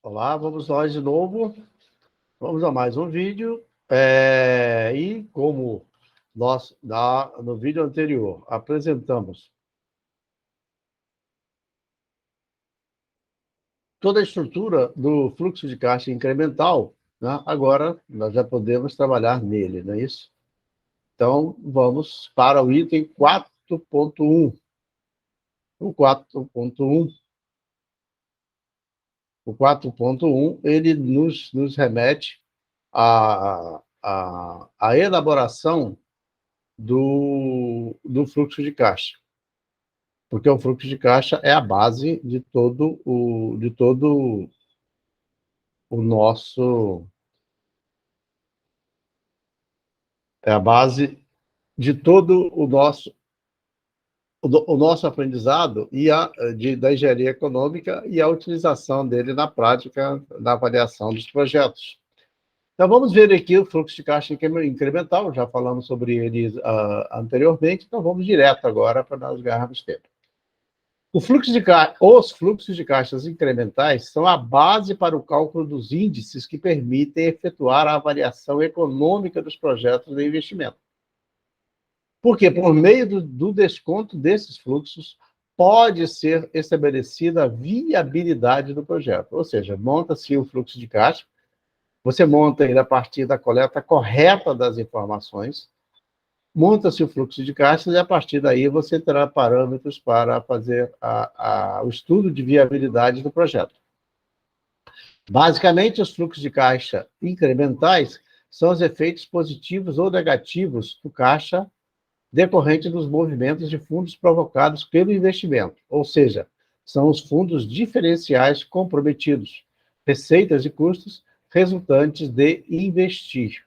Olá, vamos nós de novo. Vamos a mais um vídeo. E como nós, no vídeo anterior, apresentamos toda a estrutura do fluxo de caixa incremental, né? Agora nós já podemos trabalhar nele, não é isso? Então, vamos para o item 4.1. O 4.1, ele nos remete à elaboração do fluxo de caixa, porque o fluxo de caixa é a base o nosso, é a base de todo o nosso aprendizado da engenharia econômica e a utilização dele na prática, na avaliação dos projetos. Então, vamos ver aqui o fluxo de caixa incremental, já falamos sobre ele anteriormente, então vamos direto agora para nós ganharmos tempo. Os fluxos de caixas incrementais são a base para o cálculo dos índices que permitem efetuar a avaliação econômica dos projetos de investimento. Porque, por meio do desconto desses fluxos, pode ser estabelecida a viabilidade do projeto. Ou seja, monta-se o fluxo de caixa, você monta ele a partir da coleta correta das informações, monta-se o fluxo de caixa e, a partir daí, você terá parâmetros para fazer o estudo de viabilidade do projeto. Basicamente, os fluxos de caixa incrementais são os efeitos positivos ou negativos do caixa decorrente dos movimentos de fundos provocados pelo investimento, ou seja, são os fundos diferenciais comprometidos, receitas e custos resultantes de investir.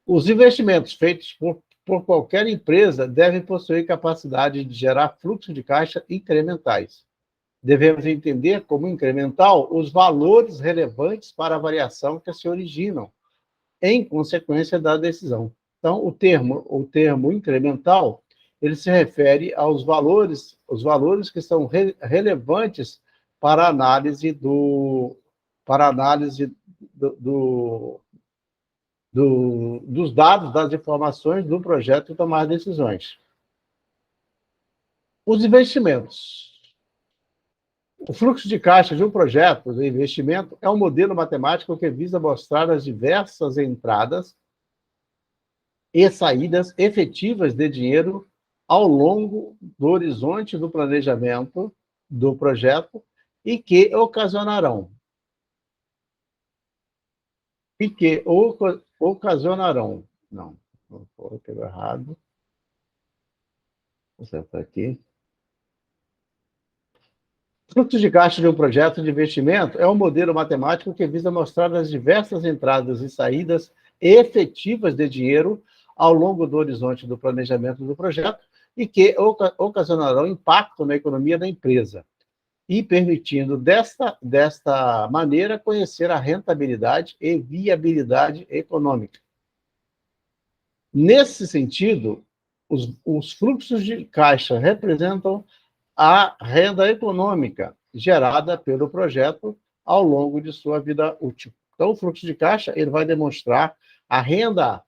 Os investimentos feitos por qualquer empresa devem possuir capacidade de gerar fluxo de caixa incrementais. Devemos entender como incremental os valores relevantes para a variação que se originam em consequência da decisão. Então, o termo incremental, ele se refere aos valores, os valores que são relevantes para a análise dos dados, das informações do projeto e tomar decisões. Os investimentos. O fluxo de caixa de um projeto de investimento é um modelo matemático que visa mostrar as diversas entradas e saídas efetivas de dinheiro ao longo do horizonte do planejamento do projeto e que ocasionarão não, pegou errado. Vou acertar aqui. Fluxo de caixa de um projeto de investimento é um modelo matemático que visa mostrar as diversas entradas e saídas efetivas de dinheiro ao longo do horizonte do planejamento do projeto e que ocasionarão impacto na economia da empresa, e permitindo, desta maneira, conhecer a rentabilidade e viabilidade econômica. Nesse sentido, os fluxos de caixa representam a renda econômica gerada pelo projeto ao longo de sua vida útil. Então, o fluxo de caixa ele vai demonstrar a renda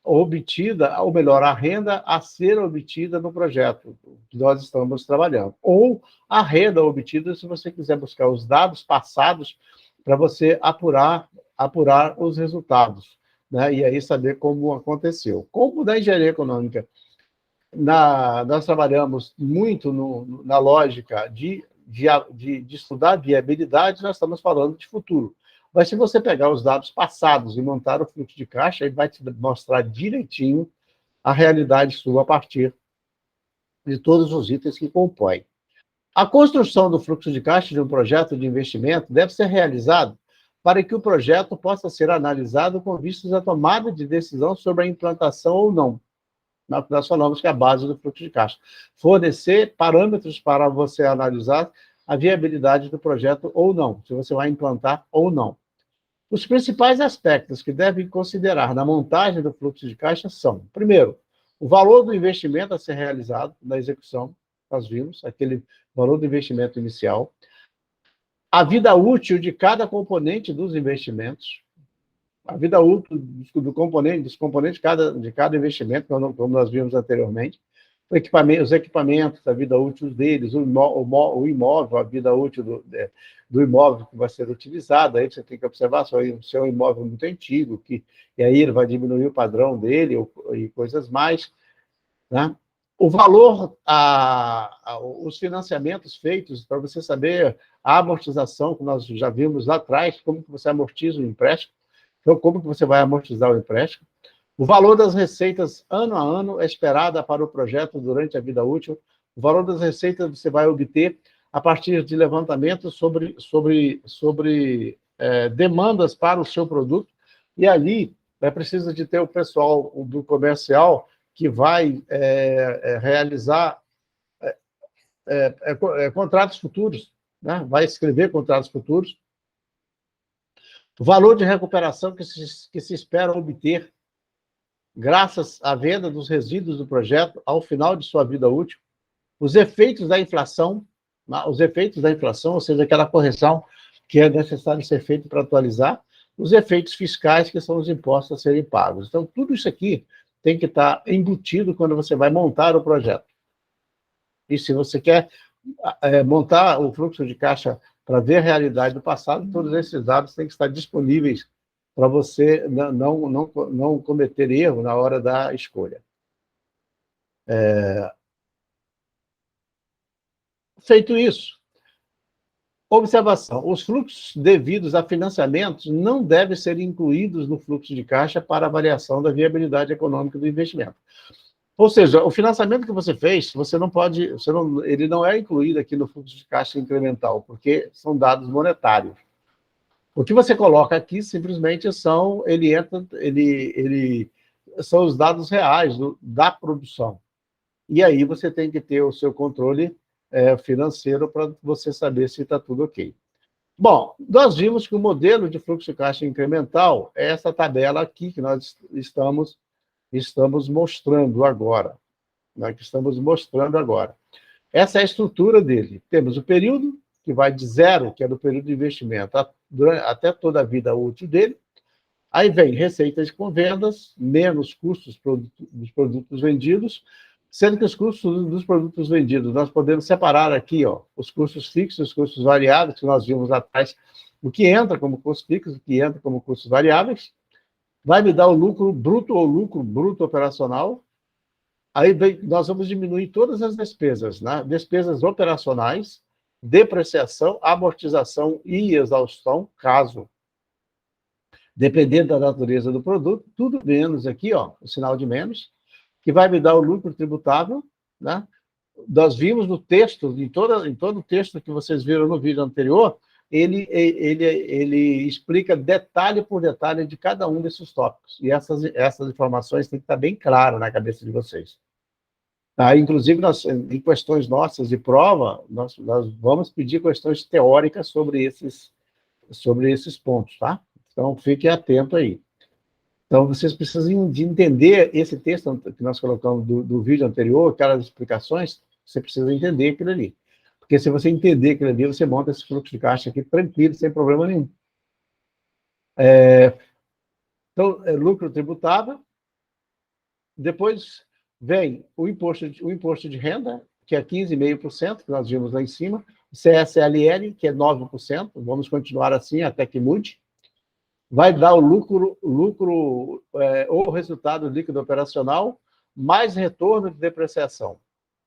obtida, ou melhor, a renda a ser obtida no projeto que nós estamos trabalhando. Ou a renda obtida, se você quiser buscar os dados passados para você apurar os resultados, né? E aí saber como aconteceu. Como da engenharia econômica, nós trabalhamos muito na lógica de estudar viabilidade, nós estamos falando de futuro. Mas se você pegar os dados passados e montar o fluxo de caixa, ele vai te mostrar direitinho a realidade sua a partir de todos os itens que compõem. A construção do fluxo de caixa de um projeto de investimento deve ser realizada para que o projeto possa ser analisado com vistas à tomada de decisão sobre a implantação ou não. Nós falamos que é a base do fluxo de caixa. Fornecer parâmetros para você analisar a viabilidade do projeto ou não, se você vai implantar ou não. Os principais aspectos que devem considerar na montagem do fluxo de caixa são, primeiro, o valor do investimento a ser realizado na execução, nós vimos, aquele valor do investimento inicial. a vida útil de cada componente dos investimentos, a vida útil dos componentes de cada investimento, como nós vimos anteriormente, os equipamentos, a vida útil deles, o imóvel, a vida útil do imóvel que vai ser utilizado, aí você tem que observar se é um imóvel muito antigo, e aí ele vai diminuir o padrão dele, e coisas mais, né? O valor, os financiamentos feitos, para você saber a amortização, que nós já vimos lá atrás, como que você amortiza o empréstimo, então como que você vai amortizar o empréstimo, o valor das receitas ano a ano é esperada para o projeto durante a vida útil, o valor das receitas você vai obter a partir de levantamentos sobre demandas para o seu produto, e ali é preciso de ter o pessoal do comercial que vai realizar contratos futuros, né? Vai escrever contratos futuros, o valor de recuperação que se espera obter graças à venda dos resíduos do projeto ao final de sua vida útil, os efeitos da inflação, ou seja, aquela correção que é necessário ser feita para atualizar, os efeitos fiscais, que são os impostos a serem pagos. Então, tudo isso aqui tem que estar embutido quando você vai montar o projeto. E se você quer montar o fluxo de caixa para ver a realidade do passado, todos esses dados têm que estar disponíveis para você não cometer erro na hora da escolha. Feito isso, observação, os fluxos devidos a financiamentos não devem ser incluídos no fluxo de caixa para avaliação da viabilidade econômica do investimento. Ou seja, o financiamento que você fez, ele não é incluído aqui no fluxo de caixa incremental, porque são dados monetários. O que você coloca aqui simplesmente são os dados reais da produção. E aí você tem que ter o seu controle financeiro para você saber se está tudo ok. Bom, nós vimos que o modelo de fluxo de caixa incremental é essa tabela aqui que nós estamos mostrando agora. Essa é a estrutura dele. Temos o período, que vai de zero, que é do período de investimento, até toda a vida útil dele. Aí vem receitas com vendas, menos custos dos produtos vendidos, sendo que os custos dos produtos vendidos, nós podemos separar aqui, os custos fixos, os custos variáveis, que nós vimos lá atrás, o que entra como custos fixos, o que entra como custos variáveis, vai me dar o lucro bruto ou lucro bruto operacional. Aí nós vamos diminuir todas as despesas, né? Despesas operacionais, depreciação, amortização e exaustão, caso, dependendo da natureza do produto, tudo menos aqui, o sinal de menos, que vai me dar o lucro tributável, né? Nós vimos no texto, em todo o texto que vocês viram no vídeo anterior, ele explica detalhe por detalhe de cada um desses tópicos. E essas informações têm que estar bem claras na cabeça de vocês. Inclusive, em questões nossas de prova, nós vamos pedir questões teóricas sobre esses pontos, tá? Então, fiquem atentos aí. Então, vocês precisam de entender esse texto que nós colocamos do vídeo anterior, aquelas explicações, você precisa entender aquilo ali. Porque se você entender aquilo ali, você monta esse fluxo de caixa aqui tranquilo, sem problema nenhum. Então, lucro tributável. Depois vem o imposto de renda, que é 15,5%, que nós vimos lá em cima. O CSLL, que é 9%. Vamos continuar assim até que mude. Vai dar o lucro ou resultado líquido operacional, mais retorno de depreciação.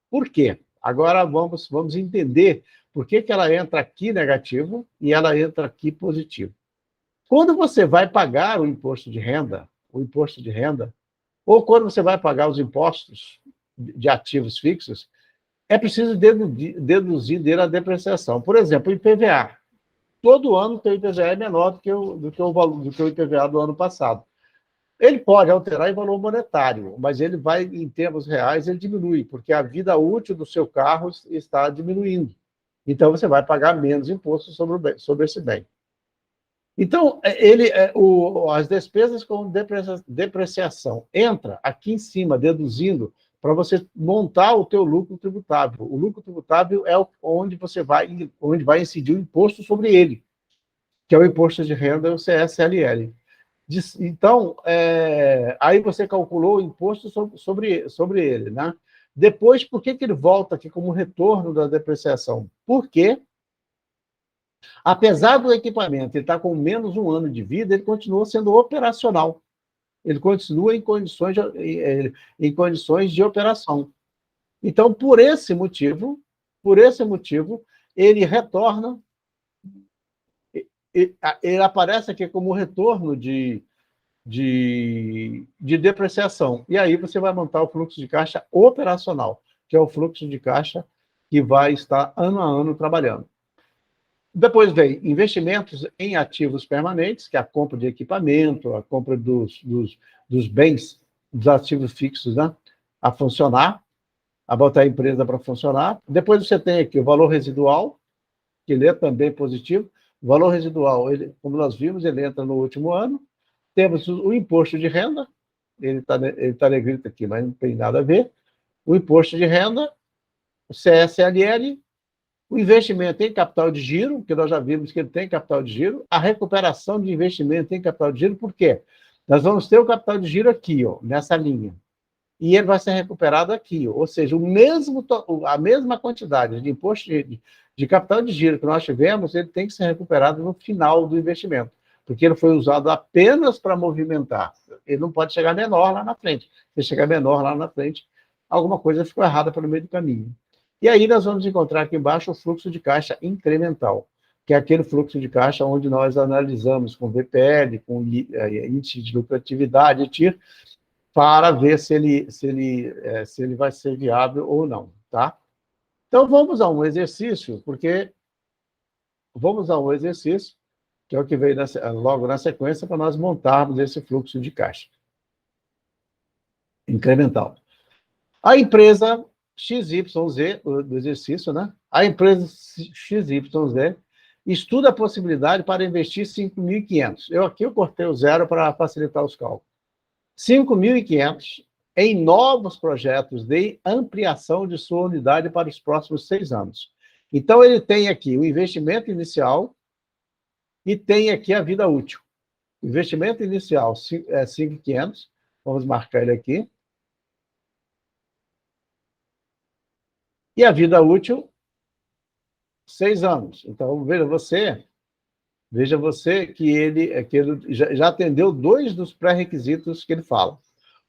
Por quê? Agora vamos entender por que ela entra aqui negativo e ela entra aqui positivo. Quando você vai pagar o imposto de renda, ou quando você vai pagar os impostos de ativos fixos, é preciso deduzir dele a depreciação. Por exemplo, o IPVA. Todo ano o IPVA é menor do que o IPVA do ano passado. Ele pode alterar em valor monetário, mas ele vai, em termos reais, ele diminui, porque a vida útil do seu carro está diminuindo. Então, você vai pagar menos imposto sobre esse bem. Então, as despesas com depreciação entra aqui em cima, deduzindo para você montar o teu lucro tributável. O lucro tributável é onde onde vai incidir o imposto sobre ele, que é o imposto de renda, o CSLL. Então, aí você calculou o imposto sobre ele, né? Depois, por que ele volta aqui como retorno da depreciação? Porque, apesar do equipamento estar com menos um ano de vida, ele continua sendo operacional. Ele continua em condições de operação. Então, por esse motivo, ele retorna, ele aparece aqui como retorno de depreciação. E aí você vai montar o fluxo de caixa operacional, que é o fluxo de caixa que vai estar ano a ano trabalhando. Depois vem investimentos em ativos permanentes, que é a compra de equipamento, a compra dos bens, dos ativos fixos, né, a funcionar, a botar a empresa para funcionar. Depois você tem aqui o valor residual, que ele é também positivo. O valor residual, ele, como nós vimos, ele entra no último ano. Temos o imposto de renda, ele tá negrito aqui, mas não tem nada a ver. O imposto de renda, o CSLL, o investimento em capital de giro, que nós já vimos que ele tem capital de giro, a recuperação de investimento em capital de giro, por quê? Nós vamos ter o capital de giro aqui, ó, nessa linha, e ele vai ser recuperado aqui, ó, ou seja, a mesma quantidade de imposto de capital de giro que nós tivemos, ele tem que ser recuperado no final do investimento, porque ele foi usado apenas para movimentar. Ele não pode chegar menor lá na frente. Se chegar menor lá na frente, alguma coisa ficou errada pelo meio do caminho. E aí nós vamos encontrar aqui embaixo o fluxo de caixa incremental, que é aquele fluxo de caixa onde nós analisamos com VPL, com índice de lucratividade, TIR, para ver se ele vai ser viável ou não, tá? Então vamos a um exercício, que é o que veio logo na sequência, para nós montarmos esse fluxo de caixa incremental. A empresa XYZ, do exercício, né? A empresa XYZ estuda a possibilidade para investir 5.500. Aqui eu cortei o zero para facilitar os cálculos. 5.500 em novos projetos de ampliação de sua unidade para os próximos 6 anos. Então, ele tem aqui o investimento inicial e tem aqui a vida útil. Investimento inicial, 5.500. Vamos marcar ele aqui. E a vida útil, 6 anos. Então, veja você que ele já atendeu 2 dos pré-requisitos que ele fala.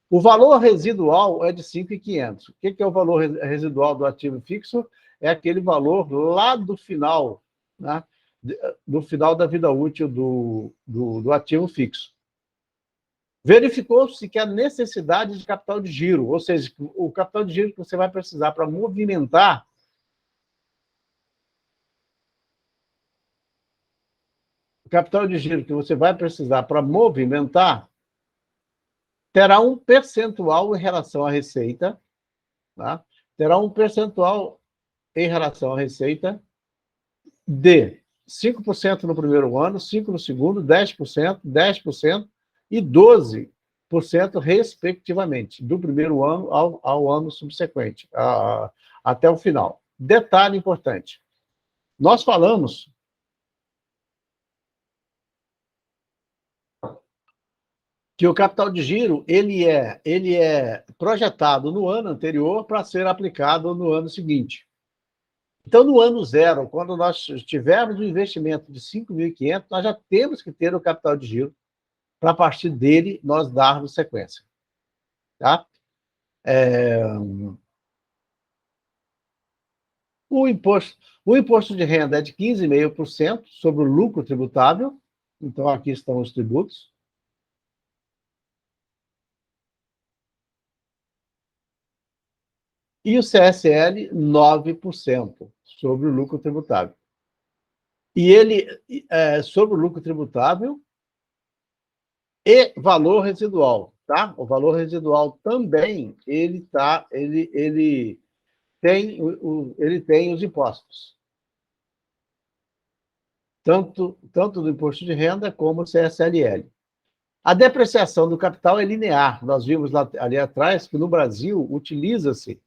O valor residual é de 5.500. O que é o valor residual do ativo fixo? É aquele valor lá do final, né? Do final da vida útil do ativo fixo. Verificou-se que a necessidade de capital de giro, ou seja, o capital de giro que você vai precisar para movimentar o capital de giro que você vai precisar para movimentar terá um percentual em relação à receita, tá? Terá um percentual em relação à receita de 5% no primeiro ano, 5% no segundo, 10% e 12%, respectivamente, do primeiro ano ao ano subsequente, até o final. Detalhe importante. Nós falamos que o capital de giro ele é projetado no ano anterior para ser aplicado no ano seguinte. Então, no ano zero, quando nós tivermos um investimento de 5.500, nós já temos que ter o capital de giro para, a partir dele, nós darmos sequência. Tá? O imposto de renda é de 15,5% sobre o lucro tributável. Então, aqui estão os tributos. E o CSL, 9% sobre o lucro tributável. E ele, sobre o lucro tributável e valor residual, tá? O valor residual também, ele tem os impostos. Tanto do imposto de renda como o CSLL. A depreciação do capital é linear. Nós vimos lá, ali atrás que no Brasil utiliza-se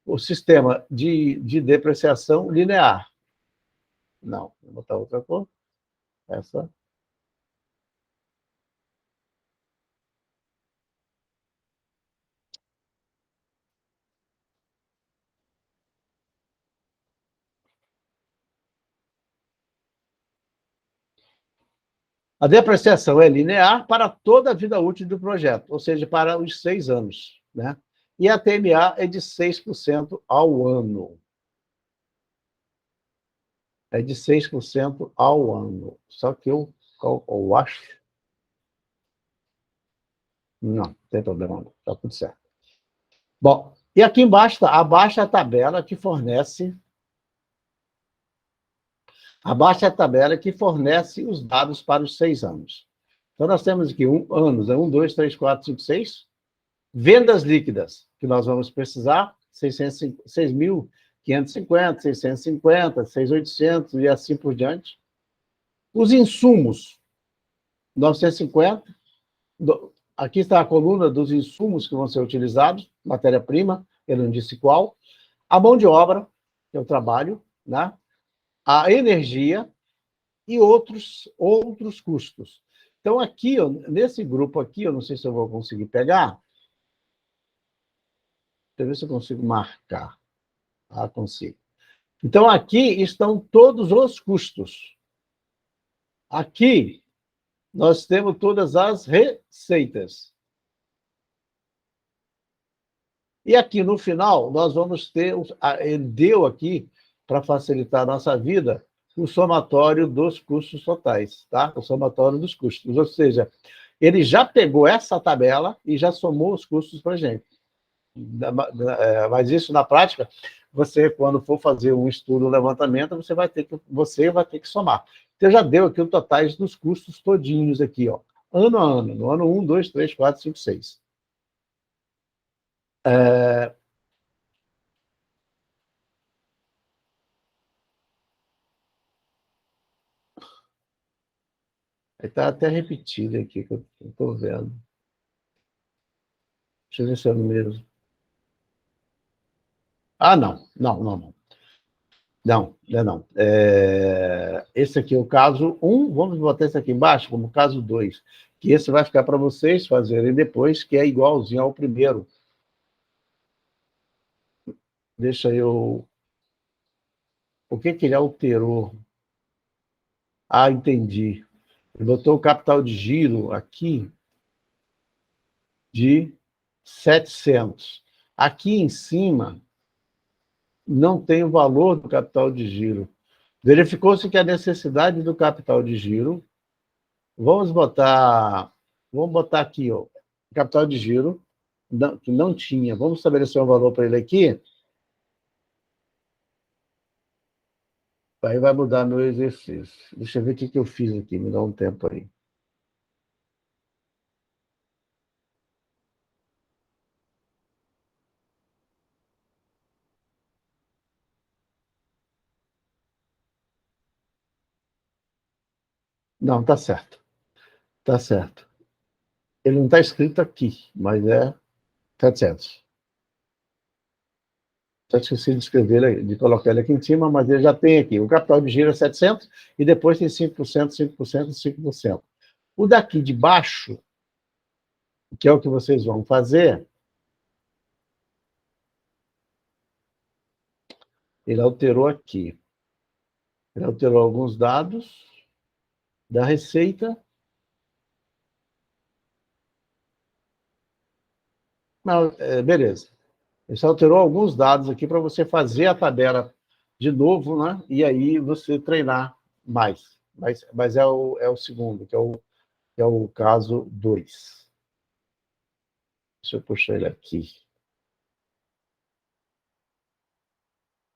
o sistema de depreciação linear. Não, vou botar outra cor. Essa. A depreciação é linear para toda a vida útil do projeto, ou seja, para os 6 anos. Né? E a TMA é de 6% ao ano. É de 6% ao ano. Só que eu acho... Não tem problema não, está tudo certo. Bom, e aqui embaixo está abaixo a tabela que fornece... Abaixo a tabela que fornece os dados para os 6 anos. Então, nós temos aqui anos, 1, 2, 3, 4, 5, 6. Vendas líquidas, que nós vamos precisar, 6.550, 650, 6.800 e assim por diante. Os insumos, 950. Aqui está a coluna dos insumos que vão ser utilizados, matéria-prima, eu não disse qual. A mão de obra, que é o trabalho, né? A energia e outros custos. Então, aqui, nesse grupo aqui, eu não sei se eu vou conseguir pegar. Deixa eu ver se eu consigo marcar. Ah, consigo. Então, aqui estão todos os custos. Aqui, nós temos todas as receitas. E aqui, no final, nós vamos ter... Ele deu aqui, para facilitar a nossa vida, o somatório dos custos totais, tá? O somatório dos custos. Ou seja, ele já pegou essa tabela e já somou os custos para a gente. Mas isso, na prática, você, quando for fazer um estudo, um levantamento, você vai ter que somar. Então, já deu aqui o totais dos custos todinhos aqui, ó, ano a ano, no ano 1, 2, 3, 4, 5, 6. Está até repetido aqui, que eu estou vendo. Deixa eu ver se é o mesmo. Ah, não. Não, não. Esse aqui é o caso 1, vamos botar esse aqui embaixo como caso 2, que esse vai ficar para vocês fazerem depois, que é igualzinho ao primeiro. Deixa eu... O que ele alterou? Ah, entendi. Ele botou o capital de giro aqui de 700. Aqui em cima não tem o valor do capital de giro. Verificou-se que a necessidade do capital de giro... Vamos botar aqui, ó, capital de giro, que não tinha. Vamos estabelecer um valor para ele aqui. Aí vai mudar meu exercício. Deixa eu ver o que eu fiz aqui, me dá um tempo aí. Não, está certo. Está certo. Ele não está escrito aqui, mas é 700. Já esqueci de escrever, de colocar ele aqui em cima, mas ele já tem aqui. O capital de giro é 700 e depois tem 5%, 5% e 5%. O daqui de baixo, que é o que vocês vão fazer, ele alterou aqui. Ele alterou alguns dados da receita. Não, beleza. Ele só alterou alguns dados aqui para você fazer a tabela de novo, né? E aí você treinar mais. Mas é o segundo, que é o caso 2. Deixa eu puxar ele aqui.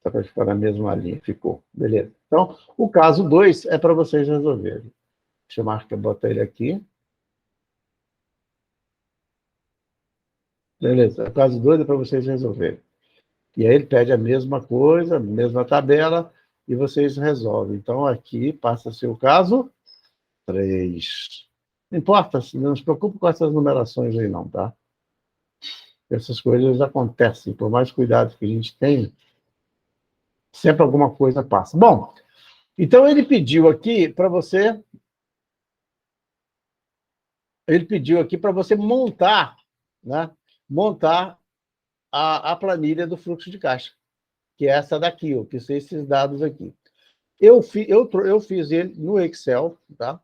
Só para ficar na mesma linha. Ficou. Beleza. Então, o caso 2 é para vocês resolverem. Deixa eu botar ele aqui. Beleza. O caso 2 é para vocês resolverem. E aí ele pede a mesma coisa, a mesma tabela, e vocês resolvem. Então, aqui passa a ser o caso 3. Não importa, não se preocupe com essas numerações aí não, tá? Essas coisas acontecem, por mais cuidado que a gente tenha, sempre alguma coisa passa. Bom, então ele pediu aqui para você montar, né? Montar a planilha do fluxo de caixa, que é essa daqui, ó, que são esses dados aqui. Eu fiz ele no Excel, tá?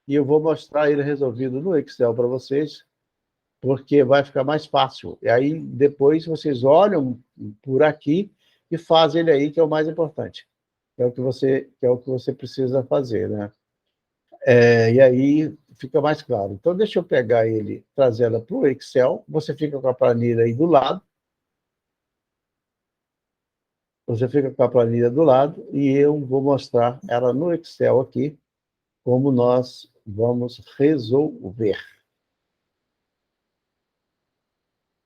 E eu vou mostrar ele resolvido no Excel para vocês, porque vai ficar mais fácil. E aí, depois, vocês olham por aqui e fazem ele aí, que é o mais importante. Que é o que você precisa fazer, né? E aí fica mais claro. Então, deixa eu pegar ele, trazer ela para o Excel. Você fica com a planilha aí do lado. Você fica com a planilha do lado e eu vou mostrar ela no Excel aqui, como nós vamos resolver.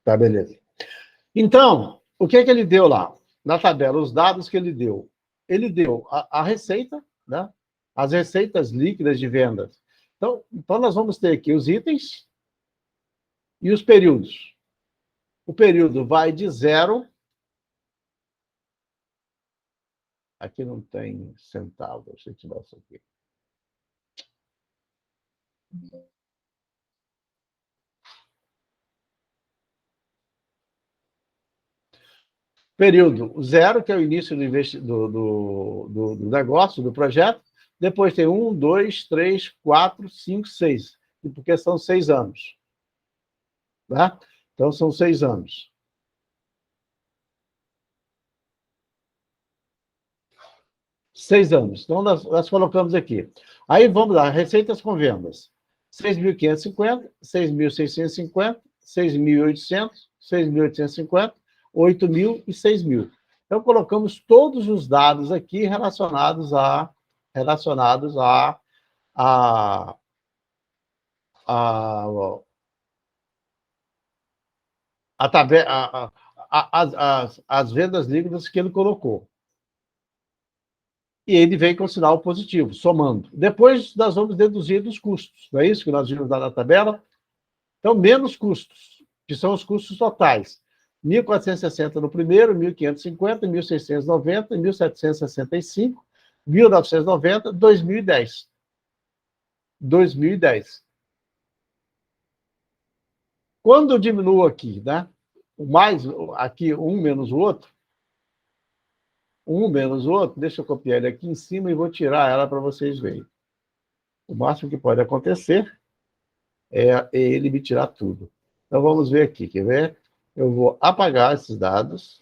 Tá, beleza. Então, o que é que ele deu lá? Na tabela, os dados que ele deu. Ele deu a receita, né? As receitas líquidas de vendas. Então, nós vamos ter aqui os itens e os períodos. O período vai de 0. Aqui não tem centavo, deixa eu tirar isso aqui. Período 0, que é o início do negócio, do projeto. Depois tem 1, 2, 3, 4, 5, 6. Porque são 6 anos. Tá? Então, são 6 anos. 6 anos. Então, nós colocamos aqui. Aí, vamos lá, receitas com vendas. 6.550, 6.650, 6.800, 6.850, 8.000 e 6.000. Então, colocamos todos os dados aqui a, a, as vendas líquidas que ele colocou. E ele vem com sinal positivo, somando. Depois, nós vamos deduzir dos custos, não é isso que nós vimos lá na tabela? Então, menos custos, que são os custos totais. 1.460 no primeiro, 1.550, 1.690, 1.765, 1.990, 2010. 2010. Quando eu diminuo aqui, né? Aqui, um menos o outro, deixa eu copiar ele aqui em cima e vou tirar ela para vocês verem. O máximo que pode acontecer é ele me tirar tudo. Então, vamos ver aqui, quer ver? Eu vou apagar esses dados.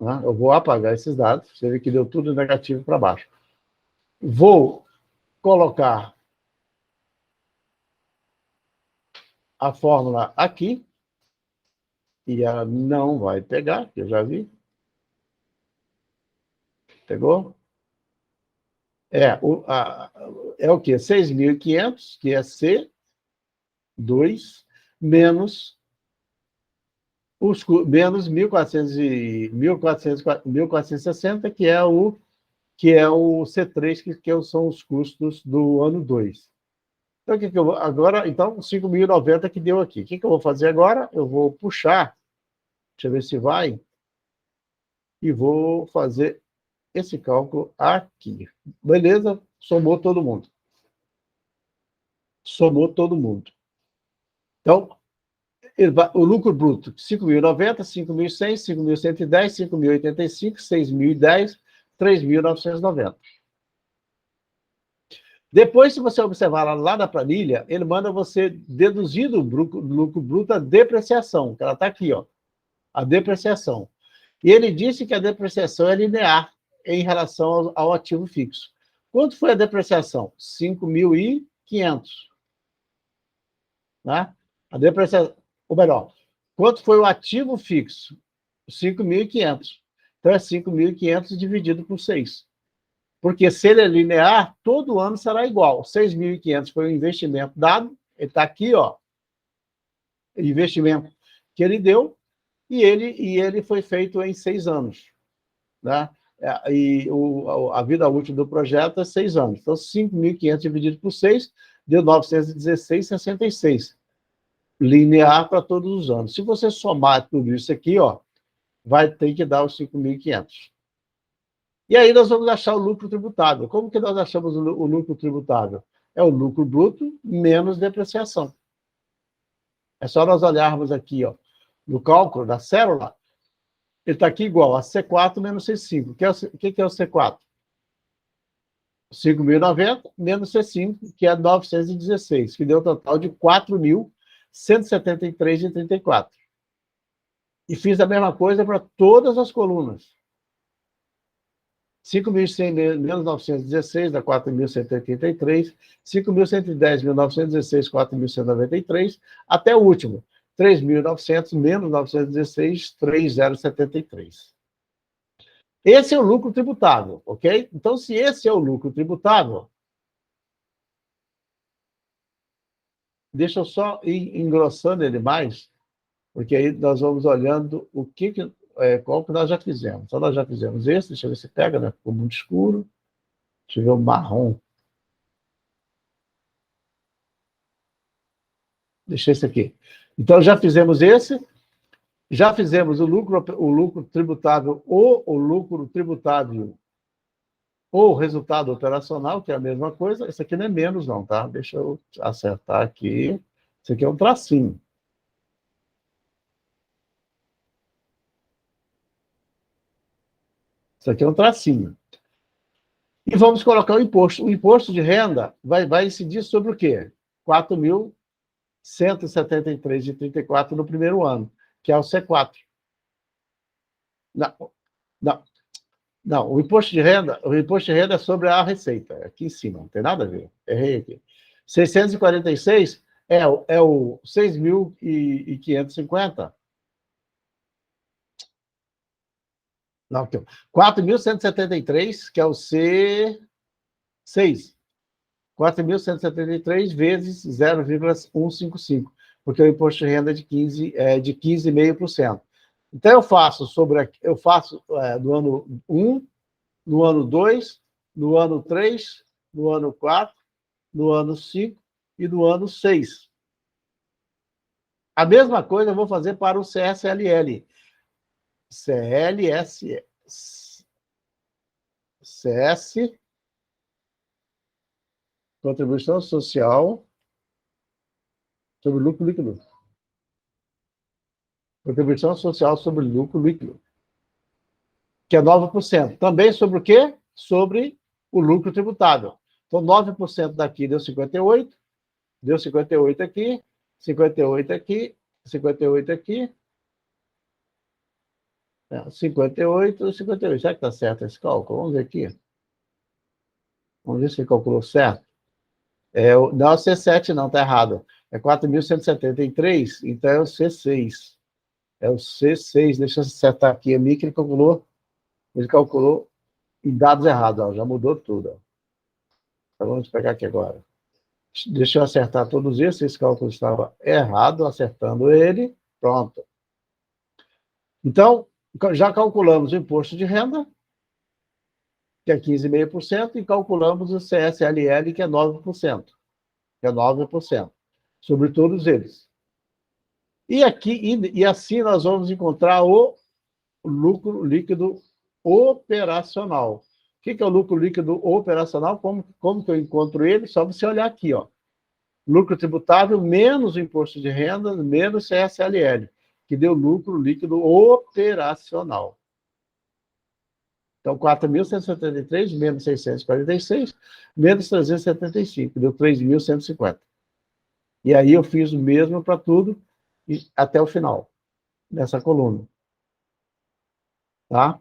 Né? Eu vou apagar esses dados. Você vê que deu tudo negativo para baixo. Vou colocar a fórmula aqui. E ela não vai pegar, que eu já vi. Pegou? É o quê? 6.500, que é C2, menos menos 1.460, que é o C3, que são os custos do ano 2. Então, o que eu vou agora? Então, 5.090 que deu aqui. O que eu vou fazer agora? Eu vou puxar, deixa eu ver se vai, e vou fazer esse cálculo aqui. Beleza? Somou todo mundo. Somou todo mundo. Então, o lucro bruto, 5.090, 5.100, 5.110, 5.085, 6.010, 3.990. Depois, se você observar lá na planilha, ele manda você deduzir do lucro bruto a depreciação, que ela está aqui, ó, a depreciação. E ele disse que a depreciação é linear em relação ao ativo fixo. Quanto foi a depreciação? 5.500. Né? A depreciação, ou melhor, quanto foi o ativo fixo? 5.500. Então, é 5.500 dividido por 6. Porque se ele é linear, todo ano será igual. 6.500 foi o investimento dado, ele está aqui, ó, o investimento que ele deu, e ele foi feito em 6 anos. Né? E a vida útil do projeto é 6 anos. Então, 5.500 dividido por 6 deu 916,66. Linear para todos os anos. Se você somar tudo isso aqui, ó, vai ter que dar os 5.500. E aí nós vamos achar o lucro tributável. Como que nós achamos o lucro tributável? É o lucro bruto menos depreciação. É só nós olharmos aqui, ó, no cálculo da célula, ele está aqui igual a C4 menos C5. O que é o C4? 5.090 menos C5, que é 916, que deu um total de 4.173,34. E fiz a mesma coisa para todas as colunas. 5.100 menos 916 dá 4.183, 5.110 menos 916, 4.193, até o último, 3.900 menos 916, 3.073. Esse é o lucro tributável, ok? Então, se esse é o lucro tributável, deixa eu só ir engrossando ele mais, porque aí nós vamos olhando qual que nós já fizemos. Então, nós já fizemos esse, deixa eu ver se pega, né? Ficou muito escuro. Deixa eu ver o marrom. Deixa esse aqui. Então, já fizemos esse, já fizemos o lucro tributável ou o lucro tributável ou resultado operacional, que é a mesma coisa. Esse aqui não é menos, não, tá? Deixa eu acertar aqui. Esse aqui é um tracinho. Isso aqui é um tracinho. E vamos colocar o imposto. O imposto de renda vai incidir sobre o quê? 4.173,34 no primeiro ano, que é o C4. Não, não, não. O imposto de renda é sobre a receita, aqui em cima, não tem nada a ver. Errei aqui. 646 é o 6.550. Não, aqui, 4.173, que é o C6. 4.173 vezes 0,155, porque o imposto de renda é de 15,5%. Então, eu faço do ano 1, no ano 2, no ano 3, no ano 4, no ano 5 e no ano 6. A mesma coisa eu vou fazer para o CSLL. CS, Contribuição Social sobre Lucro Líquido. Contribuição Social sobre Lucro Líquido, que é 9%. Também sobre o quê? Sobre o lucro tributável. Então, 9% daqui deu 58, deu 58 aqui, 58 aqui, 58 aqui, 58, 58. Será que está certo esse cálculo? Vamos ver aqui. Vamos ver se ele calculou certo. Não é o C7, não, está errado. É 4.173, então é o C6. É o C6. Deixa eu acertar aqui. Que ele calculou em dados errados. Ó, já mudou tudo. Ó. Então, vamos pegar aqui agora. Deixa eu acertar todos esses. Esse cálculo estava errado, acertando ele. Pronto. Então, já calculamos o imposto de renda, que é 15,5%, e calculamos o CSLL, que é 9%. Que é 9%. Sobre todos eles. E assim nós vamos encontrar o lucro líquido operacional. O que é o lucro líquido operacional? Como que eu encontro ele? Só você olhar aqui, ó. Lucro tributável menos o imposto de renda, menos CSLL, que deu lucro líquido operacional. Então, 4.173 menos 646, menos 375, deu 3.150. E aí eu fiz o mesmo para tudo, até o final, dessa coluna. Tá?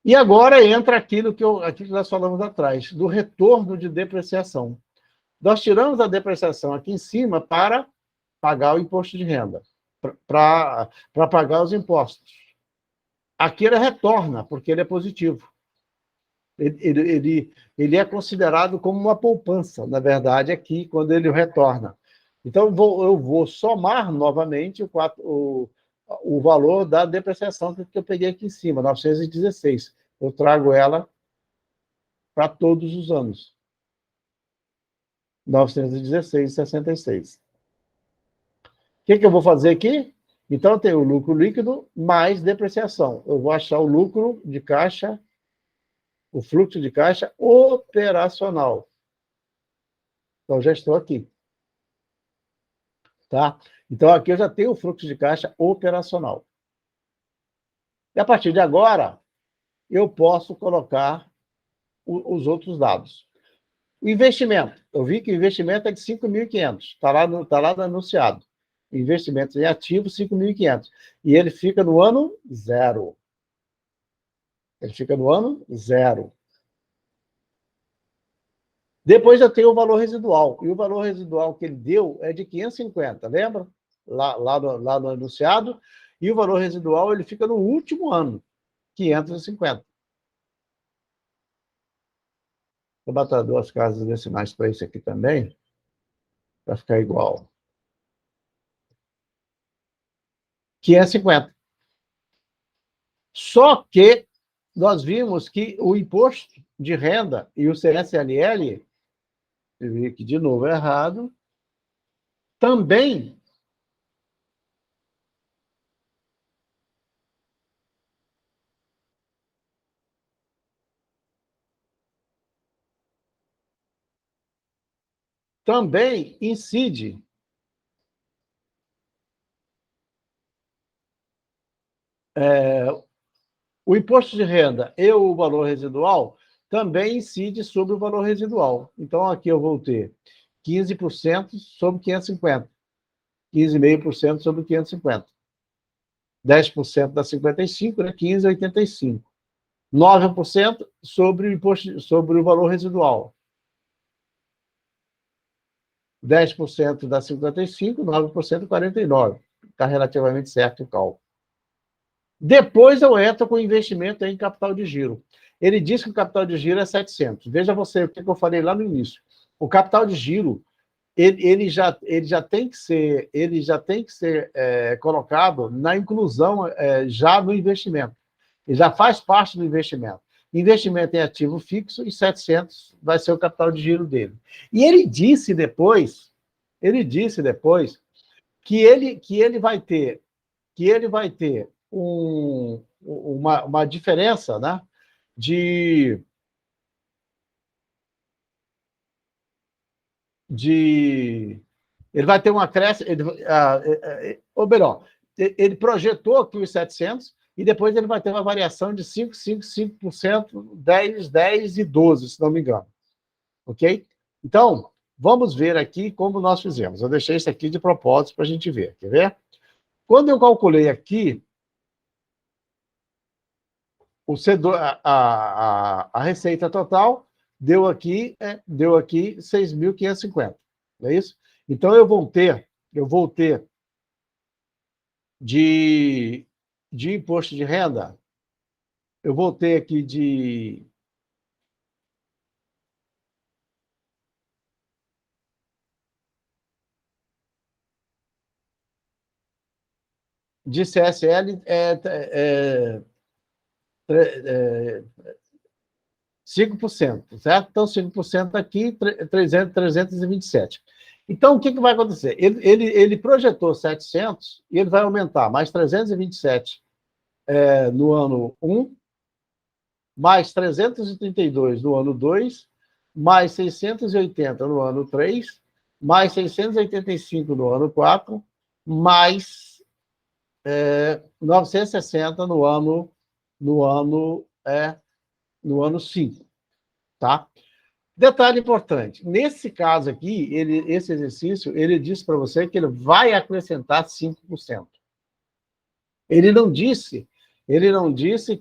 E agora entra aquilo que nós falamos atrás, do retorno de depreciação. Nós tiramos a depreciação aqui em cima para pagar o imposto de renda, para pagar os impostos. Aqui ele retorna, porque ele é positivo. Ele é considerado como uma poupança, na verdade, aqui, quando ele retorna. Então, eu vou somar novamente o valor da depreciação que eu peguei aqui em cima, 916. Eu trago ela para todos os anos. 916,66. O que eu vou fazer aqui? Então, eu tenho o lucro líquido mais depreciação. Eu vou achar o lucro de caixa, o fluxo de caixa operacional. Então, já estou aqui. Tá? Então, aqui eu já tenho o fluxo de caixa operacional. E a partir de agora, eu posso colocar os outros dados. O investimento. Eu vi que o investimento é de 5.500. Está lá no anunciado. Investimentos em ativos, 5.500. E ele fica no ano zero. Ele fica no ano zero. Depois eu tenho o valor residual. E o valor residual que ele deu é de 550, lembra? Lá no anunciado. E o valor residual ele fica no último ano, 550. Vou botar 2 casas decimais para esse aqui também, para ficar igual. 550. Só que nós vimos que o imposto de renda e o CSLL, eu vi aqui de novo errado, também incide o imposto de renda e o valor residual também incide sobre o valor residual. Então, aqui eu vou ter 15% sobre 550, 15,5% sobre 550, 10% dá 55, né? 15,85. 9% sobre o imposto, sobre o valor residual. 10% dá 55, 9% 49. Está relativamente certo o cálculo. Depois eu entro com investimento em capital de giro. Ele diz que o capital de giro é 700. Veja você o que eu falei lá no início. O capital de giro ele já tem que ser colocado na inclusão já no investimento. Ele já faz parte do investimento. Investimento em ativo fixo e 700 vai ser o capital de giro dele. E ele disse depois que ele vai ter uma diferença, né, de ele vai ter uma crescente, ou melhor, ele projetou aqui os 700 e depois ele vai ter uma variação de 5, 5, 5%, 10, 10 e 12, se não me engano. Ok? Então, vamos ver aqui como nós fizemos. Eu deixei isso aqui de propósito para a gente ver. Quer ver? Quando eu calculei aqui a receita total, deu aqui 6.550. Não é isso? Então, eu vou ter de imposto de renda, eu vou ter aqui de CSL 5%, certo? Então, 5% aqui, 327. Então, o que vai acontecer? Ele projetou 700 e ele vai aumentar mais 327 no ano 1, mais 332 no ano 2, mais 680 no ano 3, mais 685 no ano 4, mais 960 no ano 5, tá? Detalhe importante, nesse caso aqui, esse exercício, ele diz para você que ele vai acrescentar 5%. Ele não disse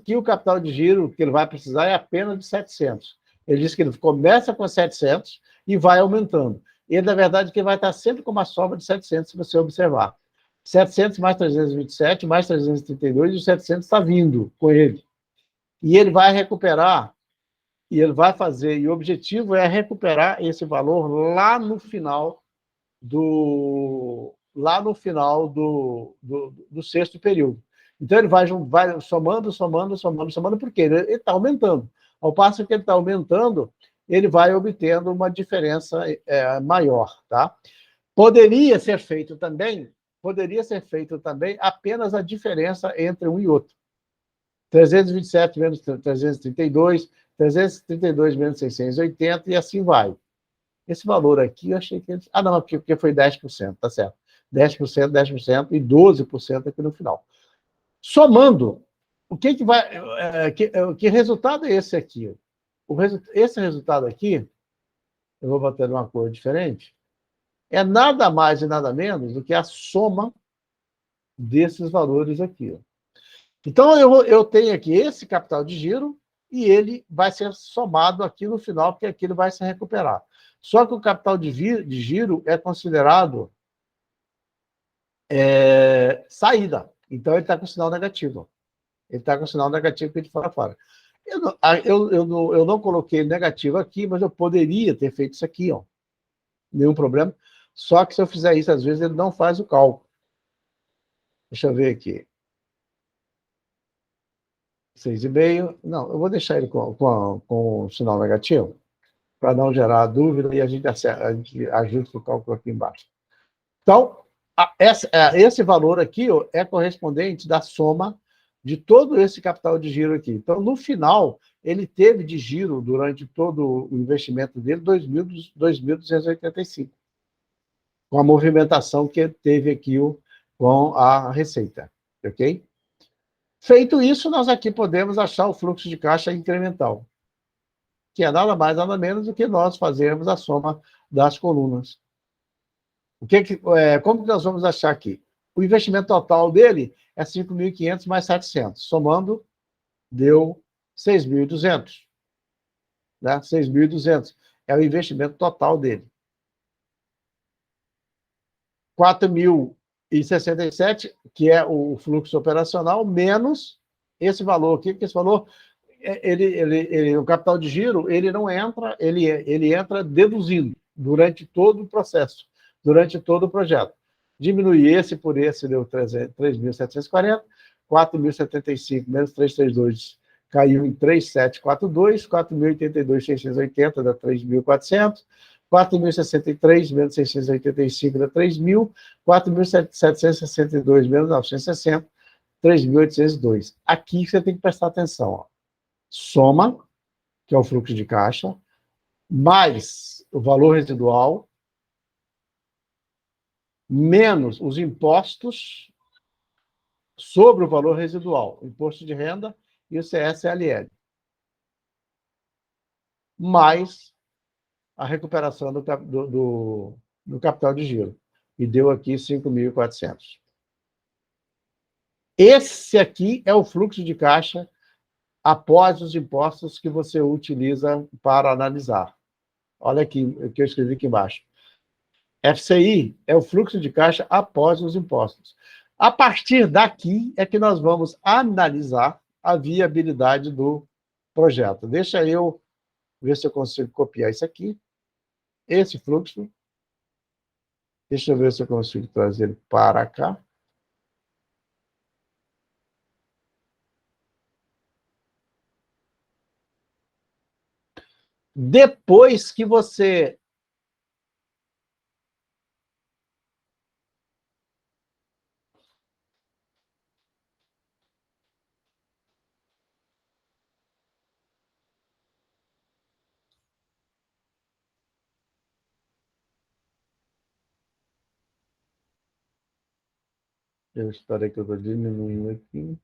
que o capital de giro que ele vai precisar é apenas de 700. Ele disse que ele começa com 700 e vai aumentando. Ele, na verdade, que vai estar sempre com uma sobra de 700, se você observar. 700 mais 327, mais 332, e o 700 está vindo com ele. E ele vai recuperar, e ele vai fazer, e o objetivo é recuperar esse valor lá no final do sexto período. Então, ele vai somando, porque ele está aumentando. Ao passo que ele está aumentando, ele vai obtendo uma diferença maior, tá? Poderia ser feito também apenas a diferença entre um e outro. 327 menos 332, 332 menos 680, e assim vai. Esse valor aqui, eu achei que... não, porque foi 10%, tá certo. 10%, 10% e 12% aqui no final. Somando, o que vai... que resultado é esse aqui? Esse resultado aqui, eu vou botar uma cor diferente, é nada mais e nada menos do que a soma desses valores aqui. Então, eu tenho aqui esse capital de giro e ele vai ser somado aqui no final, porque aqui ele vai se recuperar. Só que o capital de giro é considerado saída. Então, ele está com sinal negativo. Ele está com sinal negativo que a gente fala fora. Eu não coloquei negativo aqui, mas eu poderia ter feito isso aqui, ó. Nenhum problema. Só que se eu fizer isso, às vezes ele não faz o cálculo. Deixa eu ver aqui. 6,5. Não, eu vou deixar ele com o sinal negativo, para não gerar dúvida, e a gente ajusta o cálculo aqui embaixo. Então, esse valor aqui é correspondente da soma de todo esse capital de giro aqui. Então, no final, ele teve de giro, durante todo o investimento dele, 2.285, com a movimentação que teve aqui com a receita. Ok? Feito isso, nós aqui podemos achar o fluxo de caixa incremental, que é nada mais, nada menos do que nós fazermos a soma das colunas. Como que nós vamos achar aqui? O investimento total dele é 5.500 mais 700. Somando, deu 6.200. Né? 6.200 é o investimento total dele. 4.067, que é o fluxo operacional, menos esse valor aqui, porque esse valor, o capital de giro, ele não entra, ele entra deduzindo durante todo o processo, durante todo o projeto. Diminui esse por esse, deu 3.740, 4.075 menos 332 caiu em 3.742, 4.082.680 dá 3.400, 4.063 menos 685 dá 3.000, 4.762 menos 960, 3.802. Aqui você tem que prestar atenção. Ó. Soma, que é o fluxo de caixa, mais o valor residual, menos os impostos sobre o valor residual, o imposto de renda e o CSLL, mais a recuperação do capital de giro. E deu aqui 5.400. Esse aqui é o fluxo de caixa após os impostos que você utiliza para analisar. Olha aqui o que eu escrevi aqui embaixo. FCI é o fluxo de caixa após os impostos. A partir daqui é que nós vamos analisar a viabilidade do projeto. Deixa eu ver se eu consigo copiar isso aqui, esse fluxo. Deixa eu ver se eu consigo trazer ele para cá. Depois que você... Eu espero que eu estou diminuindo aqui.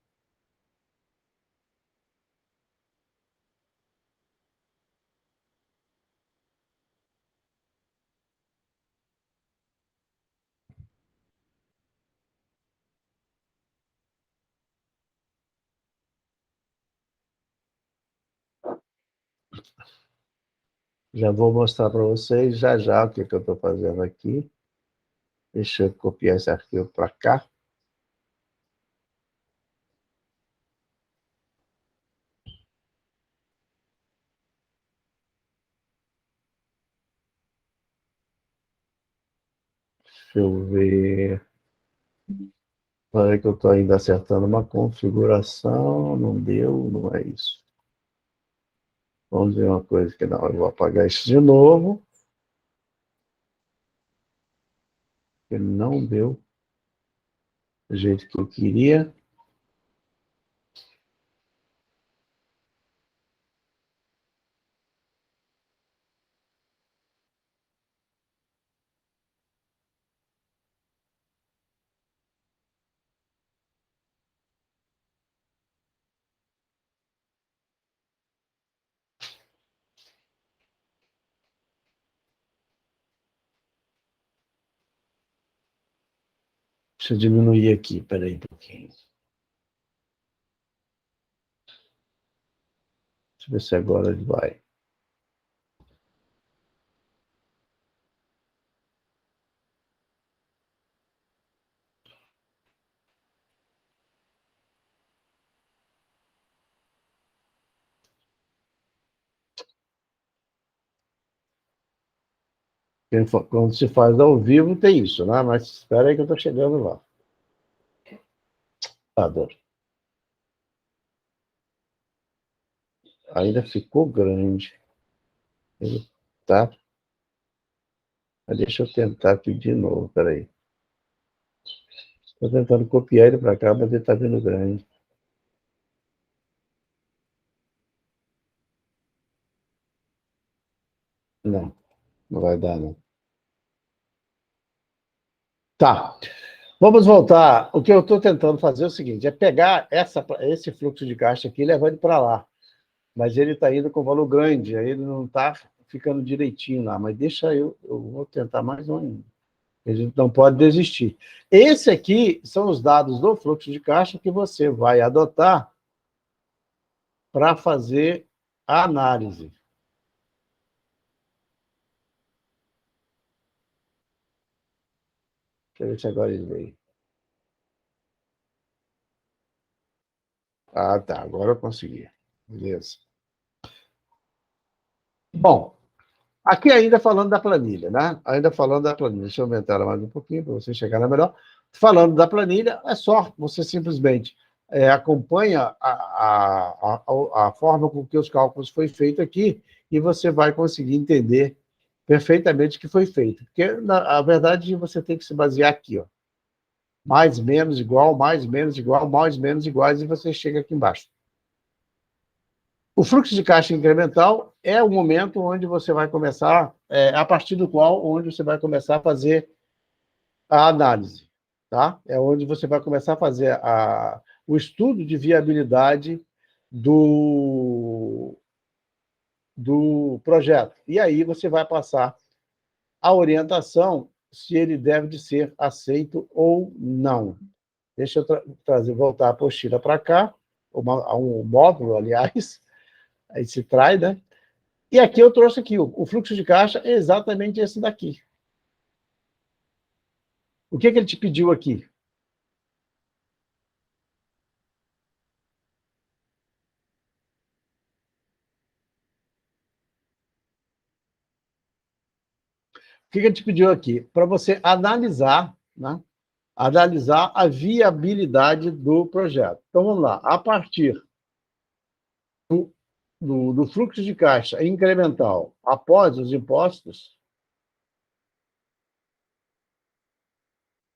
Já vou mostrar para vocês já o que eu estou fazendo aqui. Deixa eu copiar esse arquivo para cá. Deixa eu ver. Olha que eu estou ainda acertando uma configuração. Não deu, não é isso. Vamos ver uma coisa que não, eu vou apagar isso de novo, que não deu do jeito que eu queria. Deixa eu diminuir aqui, peraí um pouquinho. Deixa eu ver se agora ele vai. Quando se faz ao vivo, tem isso, né? Mas espera aí que eu estou chegando lá. Adoro. Ainda ficou grande. Ele tá. Deixa eu tentar aqui de novo, peraí. Estou tentando copiar ele para cá, mas ele está vindo grande. Não, não vai dar, não. Tá. Vamos voltar. O que eu estou tentando fazer é o seguinte: é pegar esse fluxo de caixa aqui e levar ele para lá. Mas ele está indo com valor grande, aí ele não está ficando direitinho lá. Mas deixa eu vou tentar mais um ainda. A gente não pode desistir. Esse aqui são os dados do fluxo de caixa que você vai adotar para fazer a análise. Deixa eu ver se agora ele veio. Ah, tá. Agora eu consegui. Beleza. Bom, aqui ainda falando da planilha, né? Ainda falando da planilha. Deixa eu aumentar ela mais um pouquinho para você chegar na melhor. Falando da planilha, é só você simplesmente acompanha a forma com que os cálculos foi feito aqui e você vai conseguir entender perfeitamente o que foi feito. Porque, na verdade, você tem que se basear aqui, ó. Mais, menos, igual, mais, menos, igual, mais, menos, iguais, e você chega aqui embaixo. O fluxo de caixa incremental é o momento onde você vai começar, a partir do qual onde você vai começar a fazer a análise, tá? É onde você vai começar a fazer o estudo de viabilidade do, do projeto. E aí você vai passar a orientação se ele deve de ser aceito ou não. Deixa eu voltar a apostila para cá, um módulo, aliás, aí se traz, né? E aqui eu trouxe aqui, o fluxo de caixa é exatamente esse daqui. O que ele te pediu aqui? O que ele te pediu aqui? Para você analisar, né? Analisar a viabilidade do projeto. Então, vamos lá. A partir do fluxo de caixa incremental após os impostos,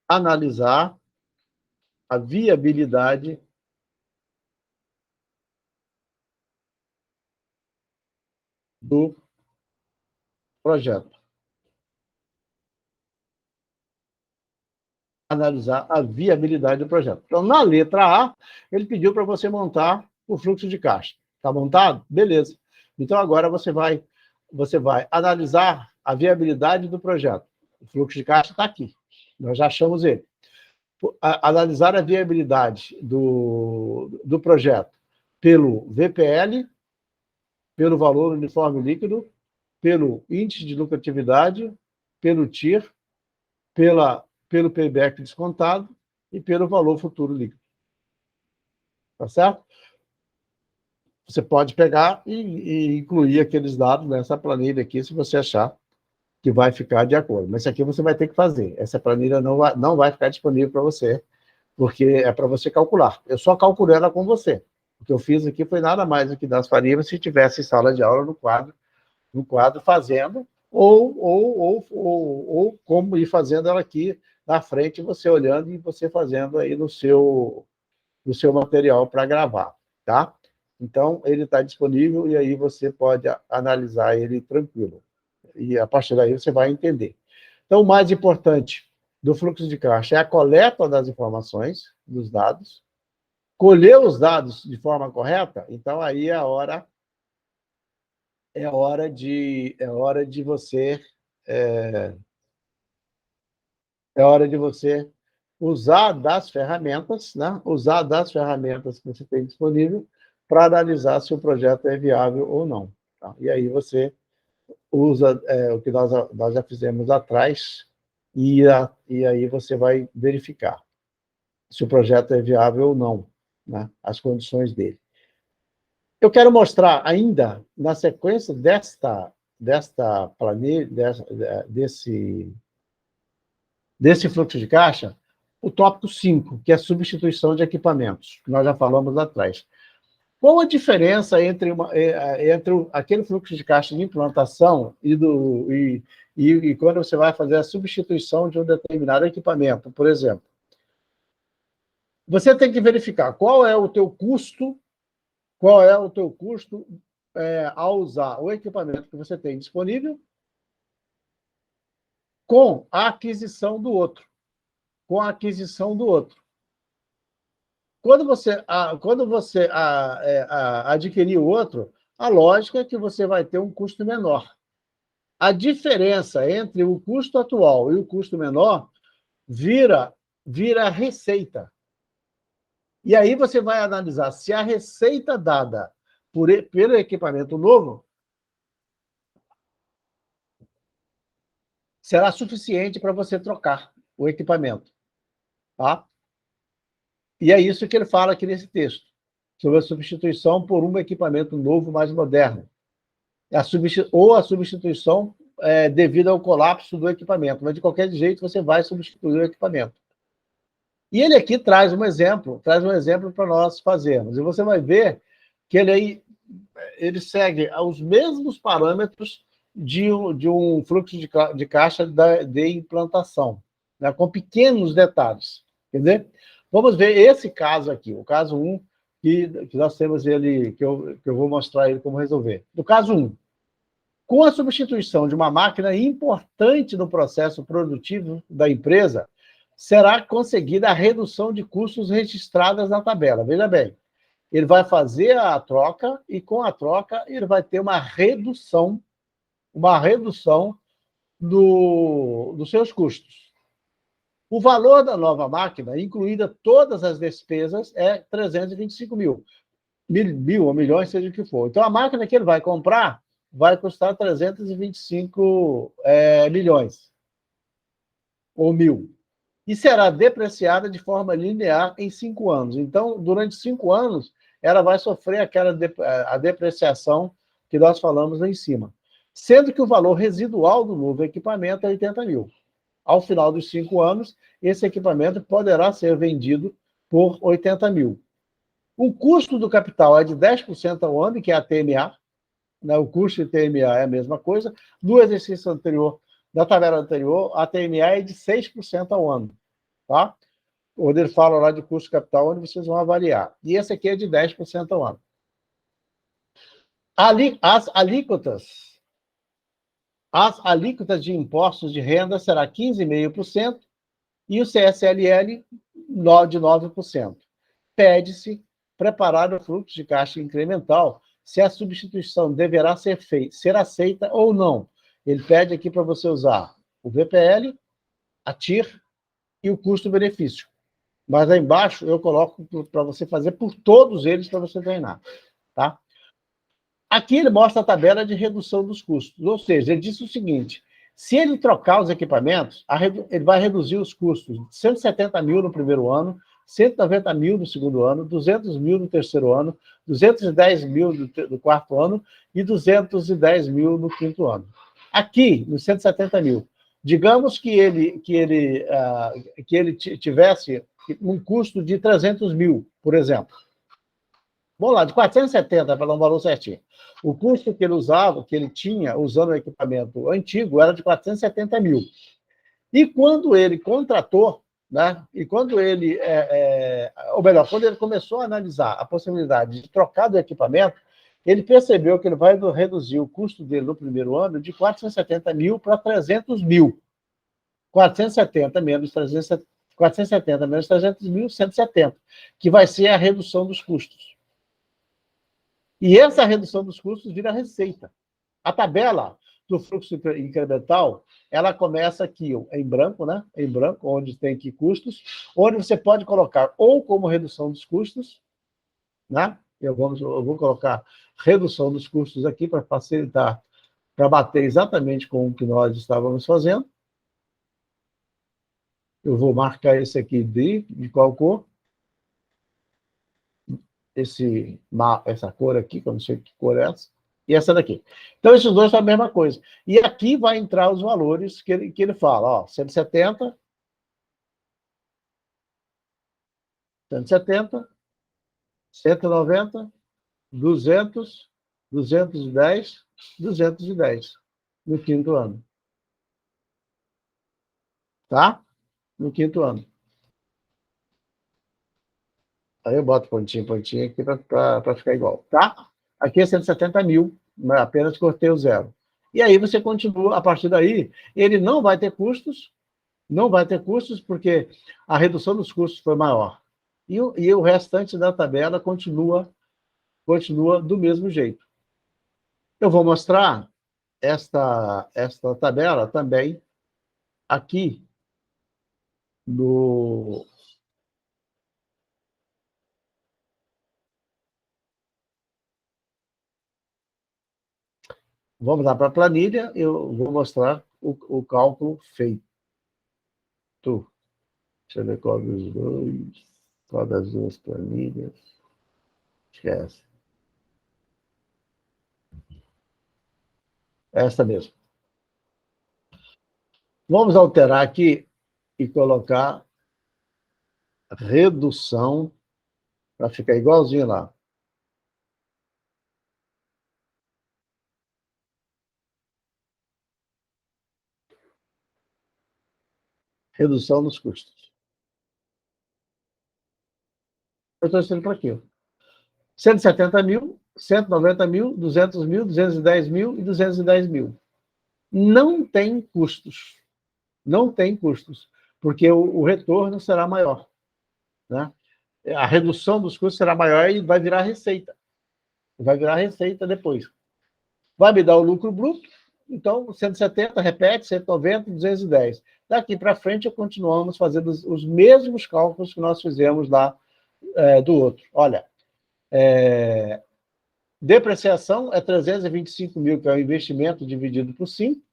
analisar a viabilidade do projeto. Analisar a viabilidade do projeto. Então, na letra A, ele pediu para você montar o fluxo de caixa. Está montado? Beleza. Então, agora você vai analisar a viabilidade do projeto. O fluxo de caixa está aqui. Nós já achamos ele. Analisar a viabilidade do projeto pelo VPL, pelo valor uniforme líquido, pelo índice de lucratividade, pelo TIR, pelo payback descontado e pelo valor futuro líquido. Tá certo? Você pode pegar e incluir aqueles dados nessa planilha aqui, se você achar que vai ficar de acordo. Mas isso aqui você vai ter que fazer. Essa planilha não vai ficar disponível para você, porque é para você calcular. Eu só calculei ela com você. O que eu fiz aqui foi nada mais do que nós faríamos se tivesse em sala de aula no quadro fazendo, ou como ir fazendo ela aqui na frente, você olhando e você fazendo aí no seu material para gravar, tá? Então, ele está disponível e aí você pode analisar ele tranquilo. E a partir daí você vai entender. Então, o mais importante do fluxo de caixa é a coleta das informações, dos dados, colher os dados de forma correta, então aí é hora de você usar das ferramentas, né? Usar das ferramentas que você tem disponível para analisar se o projeto é viável ou não. Tá? E aí você usa o que nós já fizemos atrás e aí você vai verificar se o projeto é viável ou não, né? As condições dele. Eu quero mostrar ainda, na sequência desse fluxo de caixa, o tópico 5, que é a substituição de equipamentos, que nós já falamos lá atrás. Qual a diferença entre aquele fluxo de caixa de implantação e quando você vai fazer a substituição de um determinado equipamento, por exemplo? Você tem que verificar qual é o teu custo ao usar o equipamento que você tem disponível com a aquisição do outro. Quando você adquirir o outro, a lógica é que você vai ter um custo menor. A diferença entre o custo atual e o custo menor vira receita. E aí você vai analisar se a receita dada pelo equipamento novo será suficiente para você trocar o equipamento. Tá? E é isso que ele fala aqui nesse texto, sobre a substituição por um equipamento novo mais moderno. Ou a substituição devido ao colapso do equipamento, mas de qualquer jeito você vai substituir o equipamento. E ele aqui traz um exemplo para nós fazermos. E você vai ver que ele segue os mesmos parâmetros de um fluxo de caixa de implantação, né, com pequenos detalhes. Entendeu? Vamos ver esse caso aqui, o caso 1, que nós temos ele, que eu vou mostrar ele como resolver. No caso 1, com a substituição de uma máquina importante no processo produtivo da empresa, será conseguida a redução de custos registradas na tabela. Veja bem, ele vai fazer a troca e, com a troca, ele vai ter uma redução dos seus custos. O valor da nova máquina, incluída todas as despesas, é 325 mil. Mil ou milhões, seja o que for. Então, a máquina que ele vai comprar vai custar 325 milhões. Ou mil. E será depreciada de forma linear em 5 anos. Então, durante 5 anos, ela vai sofrer a depreciação que nós falamos lá em cima. Sendo que o valor residual do novo equipamento é 80 mil. Ao final dos 5 anos, esse equipamento poderá ser vendido por 80 mil. O custo do capital é de 10% ao ano, que é a TMA. Né? O custo de TMA é a mesma coisa. No exercício anterior, da tabela anterior, a TMA é de 6% ao ano. Tá? Onde ele fala lá de custo de capital, onde vocês vão avaliar. E esse aqui é de 10% ao ano. As alíquotas de impostos de renda será 15,5% e o CSLL de 9%. Pede-se preparar o fluxo de caixa incremental se a substituição deverá ser aceita ou não. Ele pede aqui para você usar o VPL, a TIR e o custo-benefício. Mas lá embaixo eu coloco para você fazer por todos eles para você treinar. Tá? Aqui ele mostra a tabela de redução dos custos. Ou seja, ele disse o seguinte, se ele trocar os equipamentos, ele vai reduzir os custos de 170 mil no primeiro ano, 190 mil no segundo ano, 200 mil no terceiro ano, 210 mil no quarto ano e 210 mil no quinto ano. Aqui, nos 170 mil, digamos que ele tivesse um custo de 300 mil, por exemplo. Vamos lá, de 470, para dar um valor certinho. O custo que ele usava, que ele tinha, usando o equipamento antigo, era de 470 mil. E quando ele contratou, né, e quando ele, ou melhor, quando ele começou a analisar a possibilidade de trocar do equipamento, ele percebeu que ele vai reduzir o custo dele no primeiro ano de 470 mil para 300 mil. 470 menos 300, 470 menos 300 mil, 170, que vai ser a redução dos custos. E essa redução dos custos vira receita. A tabela do fluxo incremental, ela começa aqui, em branco, né? Em branco, onde tem aqui custos, onde você pode colocar ou como redução dos custos, né? Eu vou colocar redução dos custos aqui para facilitar, para bater exatamente com o que nós estávamos fazendo. Eu vou marcar esse aqui de qual cor? Essa cor aqui, que eu não sei que cor é essa, e essa daqui. Então, esses dois são a mesma coisa. E aqui vai entrar os valores que ele fala, ó, 170, 170, 190, 200, 210, 210 no quinto ano. Tá? No quinto ano. Aí eu boto pontinho, pontinho aqui para ficar igual, tá? Aqui é 170 mil, apenas cortei o zero. E aí você continua, a partir daí, ele não vai ter custos, não vai ter custos, porque a redução dos custos foi maior. E o restante da tabela continua do mesmo jeito. Eu vou mostrar esta tabela também aqui no... Vamos lá para a planilha, eu vou mostrar o cálculo feito. Deixa eu ver qual das duas planilhas. Esquece. Essa mesmo. Vamos alterar aqui e colocar redução para ficar igualzinho lá. Redução dos custos. Eu estou ensinando para aqui. 170 mil, 190 mil, 200 mil, 210 mil e 210 mil. Não tem custos. Não tem custos, porque o retorno será maior. Né? A redução dos custos será maior e vai virar receita. Vai virar receita depois. Vai me dar o lucro bruto, então 170, repete, 190, 210. Daqui para frente, continuamos fazendo os mesmos cálculos que nós fizemos lá do outro. Olha, depreciação é 325 mil, que é o investimento dividido por 5,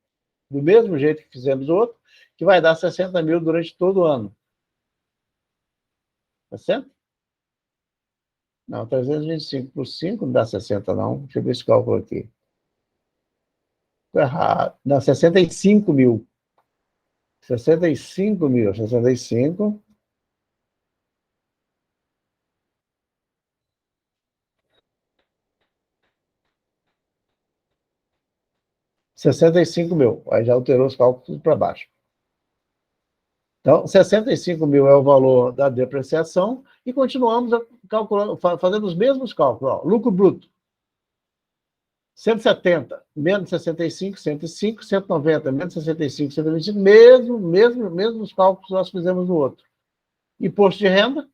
do mesmo jeito que fizemos o outro, que vai dar 60 mil durante todo o ano. Tá certo? Não, 325 por 5 não dá 60, não. Deixa eu ver esse cálculo aqui. Está errado. Não, 65 mil. 65 mil. 65. 65 mil. Aí já alterou os cálculos para baixo. Então, 65 mil é o valor da depreciação e continuamos calculando, fazendo os mesmos cálculos. Ó, lucro bruto. 170 menos 65, 105, 190 menos 65, 125, mesmos cálculos que nós fizemos no outro. Imposto de renda,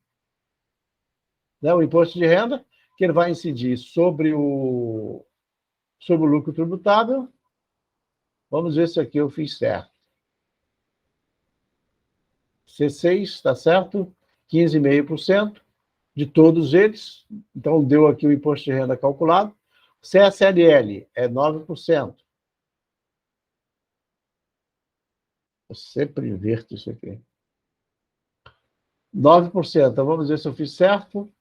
né, o imposto de renda, que ele vai incidir sobre o lucro tributável. Vamos ver se aqui eu fiz certo. C6, está certo? 15,5% de todos eles. Então, deu aqui o imposto de renda calculado. CSLL é 9%. Eu sempre inverto isso aqui. 9%. Então, vamos ver se eu fiz certo.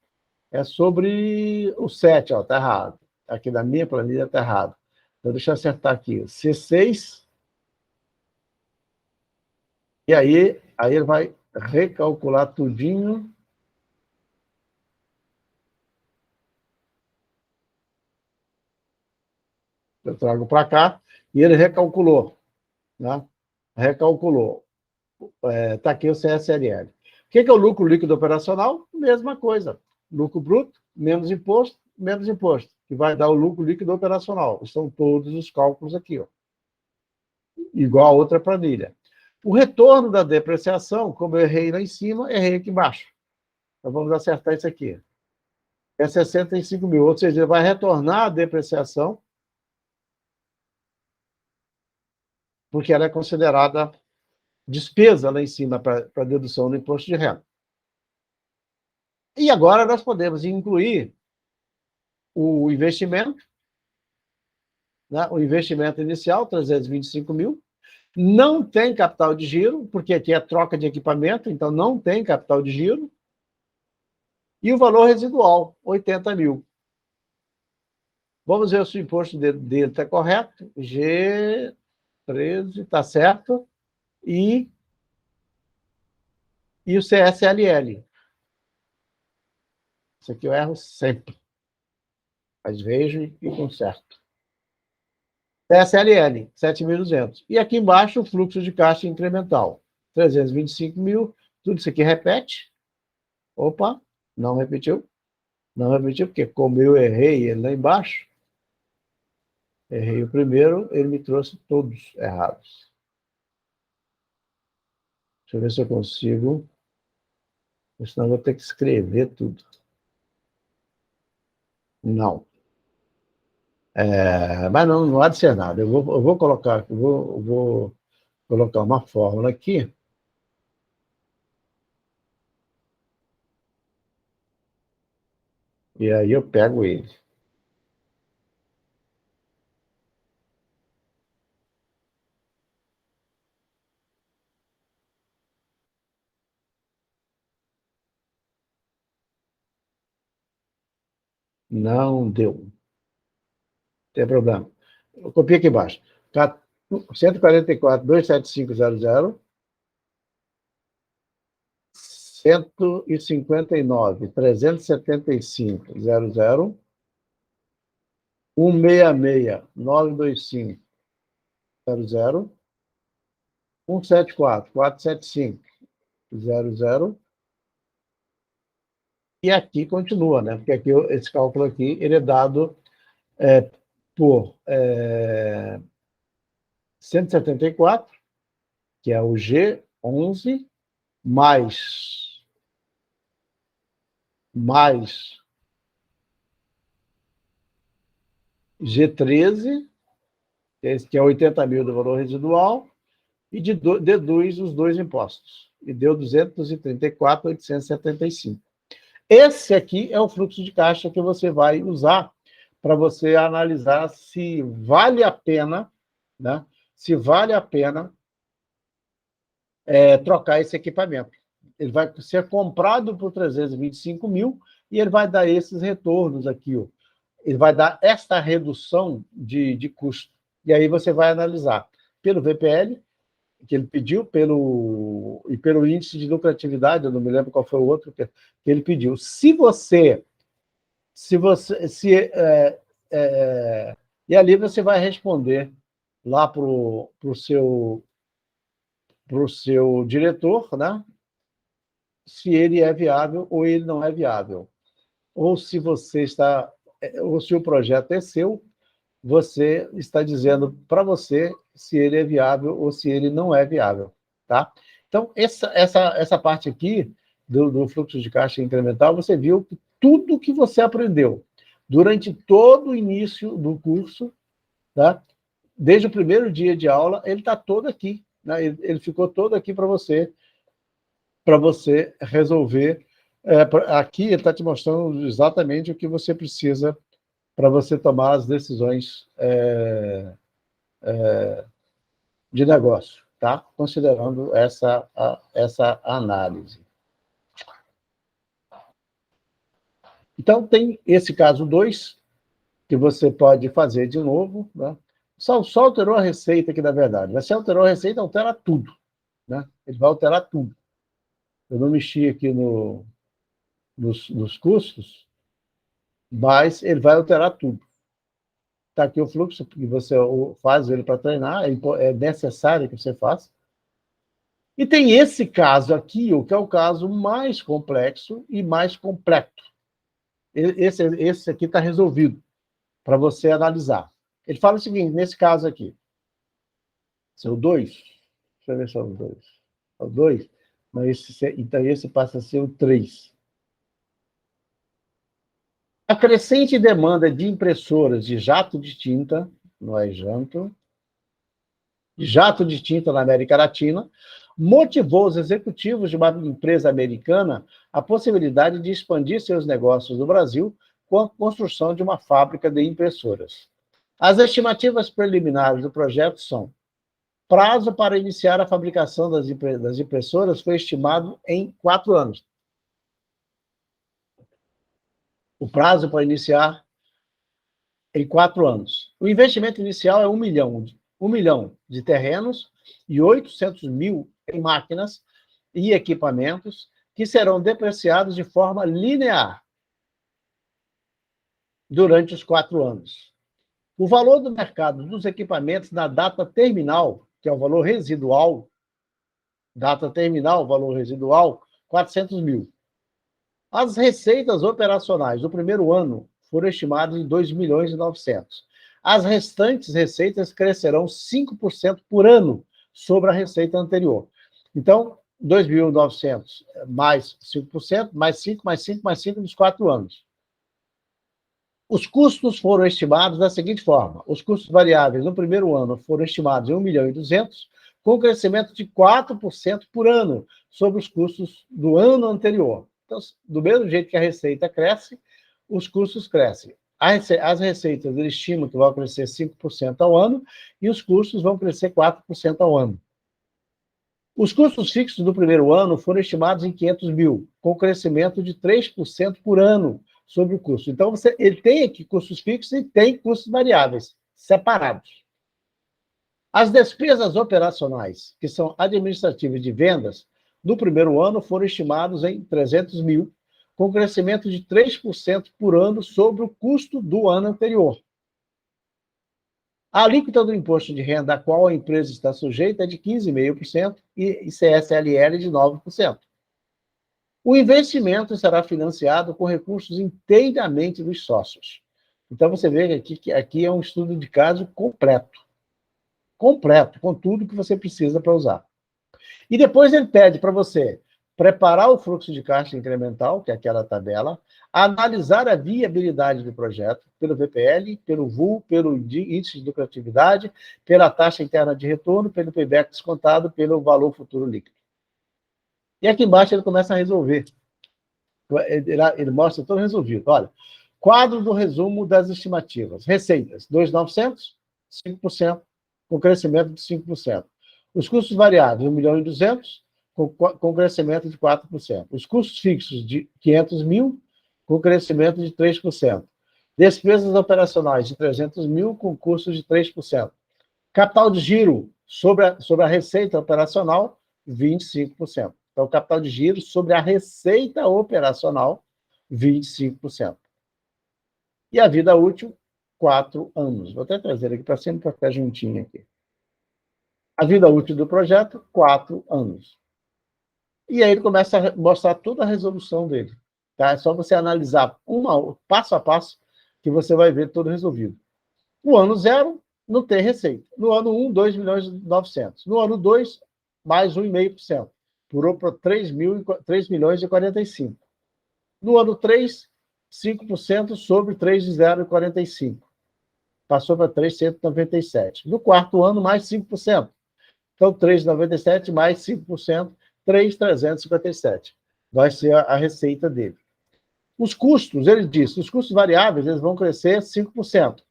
É sobre o 7, ó, está errado. Aqui na minha planilha está errado. Então, deixa eu acertar aqui. C6. E aí ele vai recalcular tudinho. Eu trago para cá e ele recalculou, né? Recalculou. Está aqui o CSLL. O que é o lucro líquido operacional? Mesma coisa. Lucro bruto, menos imposto, que vai dar o lucro líquido operacional. Estão todos os cálculos aqui, ó. Igual a outra planilha. O retorno da depreciação, como eu errei lá em cima, errei aqui embaixo. Então, vamos acertar isso aqui. É 65 mil, ou seja, vai retornar a depreciação, porque ela é considerada despesa lá em cima para dedução do imposto de renda. E agora nós podemos incluir o investimento, né? O investimento inicial, 325 mil. Não tem capital de giro, porque aqui é troca de equipamento, então não tem capital de giro. E o valor residual, 80 mil. Vamos ver se o imposto dele está correto. G13 está certo. E o CSLL. Isso aqui eu erro sempre. Mas vejo e conserto. CSLL, 7.200. E aqui embaixo o fluxo de caixa incremental. 325 mil. Tudo isso aqui repete. Opa, não repetiu. Não repetiu, porque como eu errei ele lá embaixo, errei o primeiro, ele me trouxe todos errados. Deixa eu ver se eu consigo. Senão eu vou ter que escrever tudo. Não. Mas não há de ser nada. Eu vou colocar uma fórmula aqui. E aí eu pego ele. Não deu. Não tem problema. Eu copiei aqui embaixo. 144.275.00, 159.375.00, 166.925.00, 174.475.00. E aqui continua, né? Porque aqui, esse cálculo aqui ele é dado por 174, que é o G11, mais G13, que é 80 mil do valor residual, e deduz os dois impostos. E deu 234.875. Esse aqui é o fluxo de caixa que você vai usar para você analisar se vale a pena, né? Se vale a pena trocar esse equipamento. Ele vai ser comprado por 325 mil e ele vai dar esses retornos aqui, ó. Ele vai dar esta redução de custo. E aí você vai analisar pelo VPL, que ele pediu, e pelo índice de lucratividade, eu não me lembro qual foi o outro que ele pediu. E ali você vai responder lá para o seu diretor, né? Se ele é viável ou ele não é viável. Ou se ou se o projeto é seu, você está dizendo para você se ele é viável ou se ele não é viável, tá? Então, essa parte aqui do fluxo de caixa incremental, você viu que tudo que você aprendeu durante todo o início do curso, tá? Desde o primeiro dia de aula, ele está todo aqui, né? Ele ficou todo aqui para você resolver. Aqui ele está te mostrando exatamente o que você precisa para você tomar as decisões de negócio, tá? Considerando essa análise. Então, tem esse caso 2, que você pode fazer de novo, né? Só alterou a receita aqui, na verdade. Mas se alterou a receita, altera tudo, né? Ele vai alterar tudo. Eu não mexi aqui nos custos, mas ele vai alterar tudo. Está aqui o fluxo, que você faz ele para treinar, é necessário que você faça. E tem esse caso aqui, o que é o caso mais complexo e mais completo. Esse aqui está resolvido, para você analisar. Ele fala o seguinte, nesse caso aqui, seu 2, deixa eu ver se é o 2. É o 2, então esse passa a ser o 3. A crescente demanda de impressoras de jato de tinta, não é janto, de jato de tinta na América Latina, motivou os executivos de uma empresa americana a possibilidade de expandir seus negócios no Brasil com a construção de uma fábrica de impressoras. As estimativas preliminares do projeto são: prazo para iniciar a fabricação das impressoras foi estimado em 4 anos. O prazo para iniciar em 4 anos. O investimento inicial é 1 milhão. 1 milhão de terrenos e 800 mil em máquinas e equipamentos que serão depreciados de forma linear durante os 4 anos. O valor do mercado dos equipamentos na data terminal, que é o valor residual, valor residual, 400 mil. As receitas operacionais do primeiro ano foram estimadas em 2 milhões e 900. As restantes receitas crescerão 5% por ano sobre a receita anterior. Então, 2.900 mais 5%, mais 5, mais 5, mais 5 nos 4 anos. Os custos foram estimados da seguinte forma: os custos variáveis no primeiro ano foram estimados em 1 milhão e 200, com crescimento de 4% por ano sobre os custos do ano anterior. Então, do mesmo jeito que a receita cresce, os custos crescem. As receitas, eles estimam que vão crescer 5% ao ano e os custos vão crescer 4% ao ano. Os custos fixos do primeiro ano foram estimados em 500 mil, com crescimento de 3% por ano sobre o custo. Então, ele tem aqui custos fixos e tem custos variáveis, separados. As despesas operacionais, que são administrativas de vendas, no primeiro ano foram estimados em 300 mil, com crescimento de 3% por ano sobre o custo do ano anterior. A alíquota do imposto de renda a qual a empresa está sujeita é de 15,5% e CSLL de 9%. O investimento será financiado com recursos inteiramente dos sócios. Então, você vê que aqui é um estudo de caso completo, com tudo que você precisa para usar. E depois ele pede para você preparar o fluxo de caixa incremental, que é aquela tabela, analisar a viabilidade do projeto pelo VPL, pelo VUL, pelo índice de lucratividade, pela taxa interna de retorno, pelo payback descontado, pelo valor futuro líquido. E aqui embaixo ele começa a resolver. Ele mostra tudo resolvido. Olha, quadro do resumo das estimativas. Receitas, 2.900, 5%, com crescimento de 5%. Os custos variáveis, 1 milhão e 200, com crescimento de 4%. Os custos fixos, de 500 mil, com crescimento de 3%. Despesas operacionais, de 300 mil, com custos de 3%. Capital de giro sobre a receita operacional, 25%. Então, capital de giro sobre a receita operacional, 25%. E a vida útil, 4 anos. Vou até trazer aqui para cima, para ficar juntinho aqui. A vida útil do projeto, 4 anos. E aí ele começa a mostrar toda a resolução dele. Tá? É só você analisar passo a passo que você vai ver tudo resolvido. No ano 0, não tem receita. No ano 1, 2 milhões e 900. No ano 2, mais 1,5%. Purou para 3 milhões e 45. No ano 3, 5% sobre 3,045. Passou para 397. No quarto ano, mais 5%. Então, 3,97 mais 5%, 3,357. Vai ser a receita dele. Os custos, ele disse, os custos variáveis eles vão crescer 5%.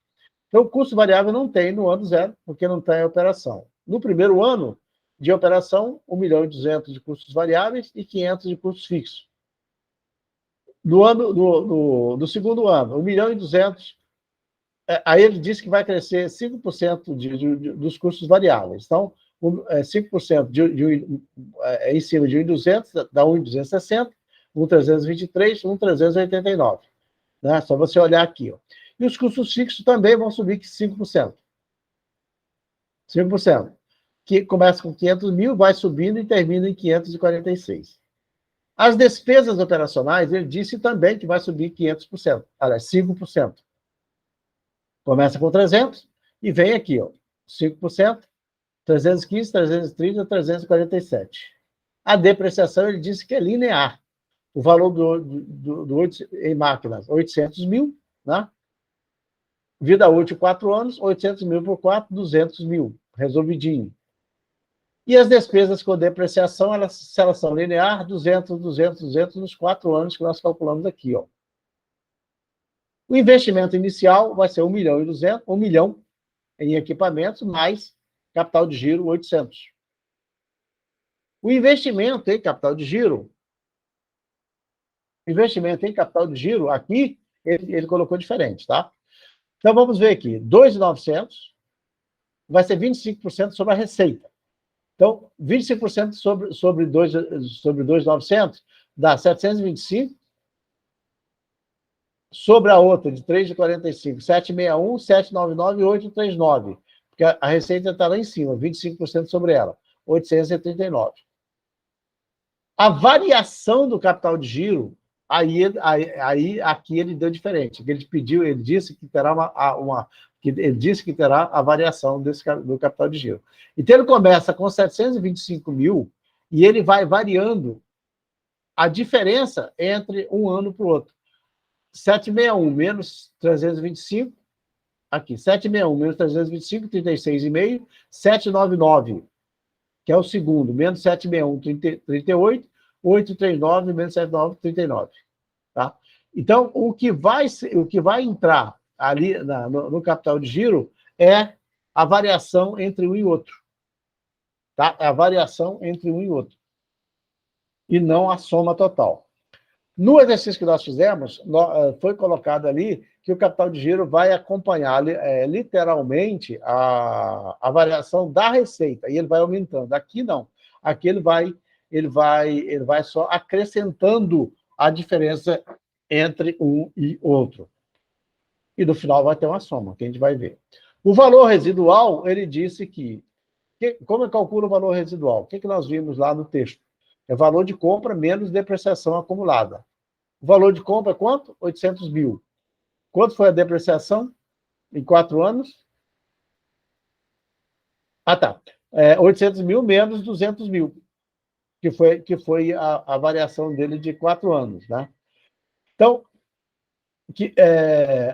Então, o custo variável não tem no ano 0, porque não está em operação. No primeiro ano de operação, 1 milhão e 200 de custos variáveis e 500 de custos fixos. No segundo ano, 1 milhão e 200, aí ele disse que vai crescer 5% dos custos variáveis. Então, 5% em cima de 1.200, dá 1.260, 1.323, 1.389. Né? Só você olhar aqui. Ó. E os custos fixos também vão subir 5%. 5%. Que começa com 500 mil, vai subindo e termina em 546. As despesas operacionais, ele disse também que vai subir 500%. Aliás, 5%. Começa com 300 e vem aqui, ó, 5%, 315, 330, 347. A depreciação, ele disse que é linear. O valor em máquinas, 800 mil, né? Vida útil, 4 anos, 800 mil por 4, 200 mil, resolvidinho. E as despesas com depreciação, se elas são linear, 200, 200, 200 nos 4 anos que nós calculamos aqui, ó. O investimento inicial vai ser 1 milhão e 200, 1 milhão em equipamentos, mais capital de giro, 800. O investimento em capital de giro, aqui, ele colocou diferente, tá? Então, vamos ver aqui. 2.900 vai ser 25% sobre a receita. Então, 25% sobre 2.900 dá 725. Sobre a outra, de 3,45, 761, 799 e 839. Porque a receita está lá em cima, 25% sobre ela, 839. A variação do capital de giro, aqui ele deu diferente. Ele disse que terá a variação do capital de giro. Então, ele começa com 725 mil e ele vai variando a diferença entre um ano para o outro. 761 menos 325, aqui, 761 menos 325, 36,5, 799, que é o segundo, menos 761, 38, 839 menos 79, 39. Tá? Então, o que vai entrar ali no capital de giro é a variação entre um e outro. Tá? É a variação entre um e outro. E não a soma total. No exercício que nós fizemos, foi colocado ali que o capital de giro vai acompanhar literalmente a variação da receita, e ele vai aumentando. Aqui não. Aqui ele vai só acrescentando a diferença entre um e outro. E no final vai ter uma soma, que a gente vai ver. O valor residual, ele disse como calcula o valor residual? O que nós vimos lá no texto? É valor de compra menos depreciação acumulada. O valor de compra é quanto? 800 mil. Quanto foi a depreciação em 4 anos? Ah, tá. 800 mil menos 200 mil, que foi a variação dele de 4 anos. Né? Então,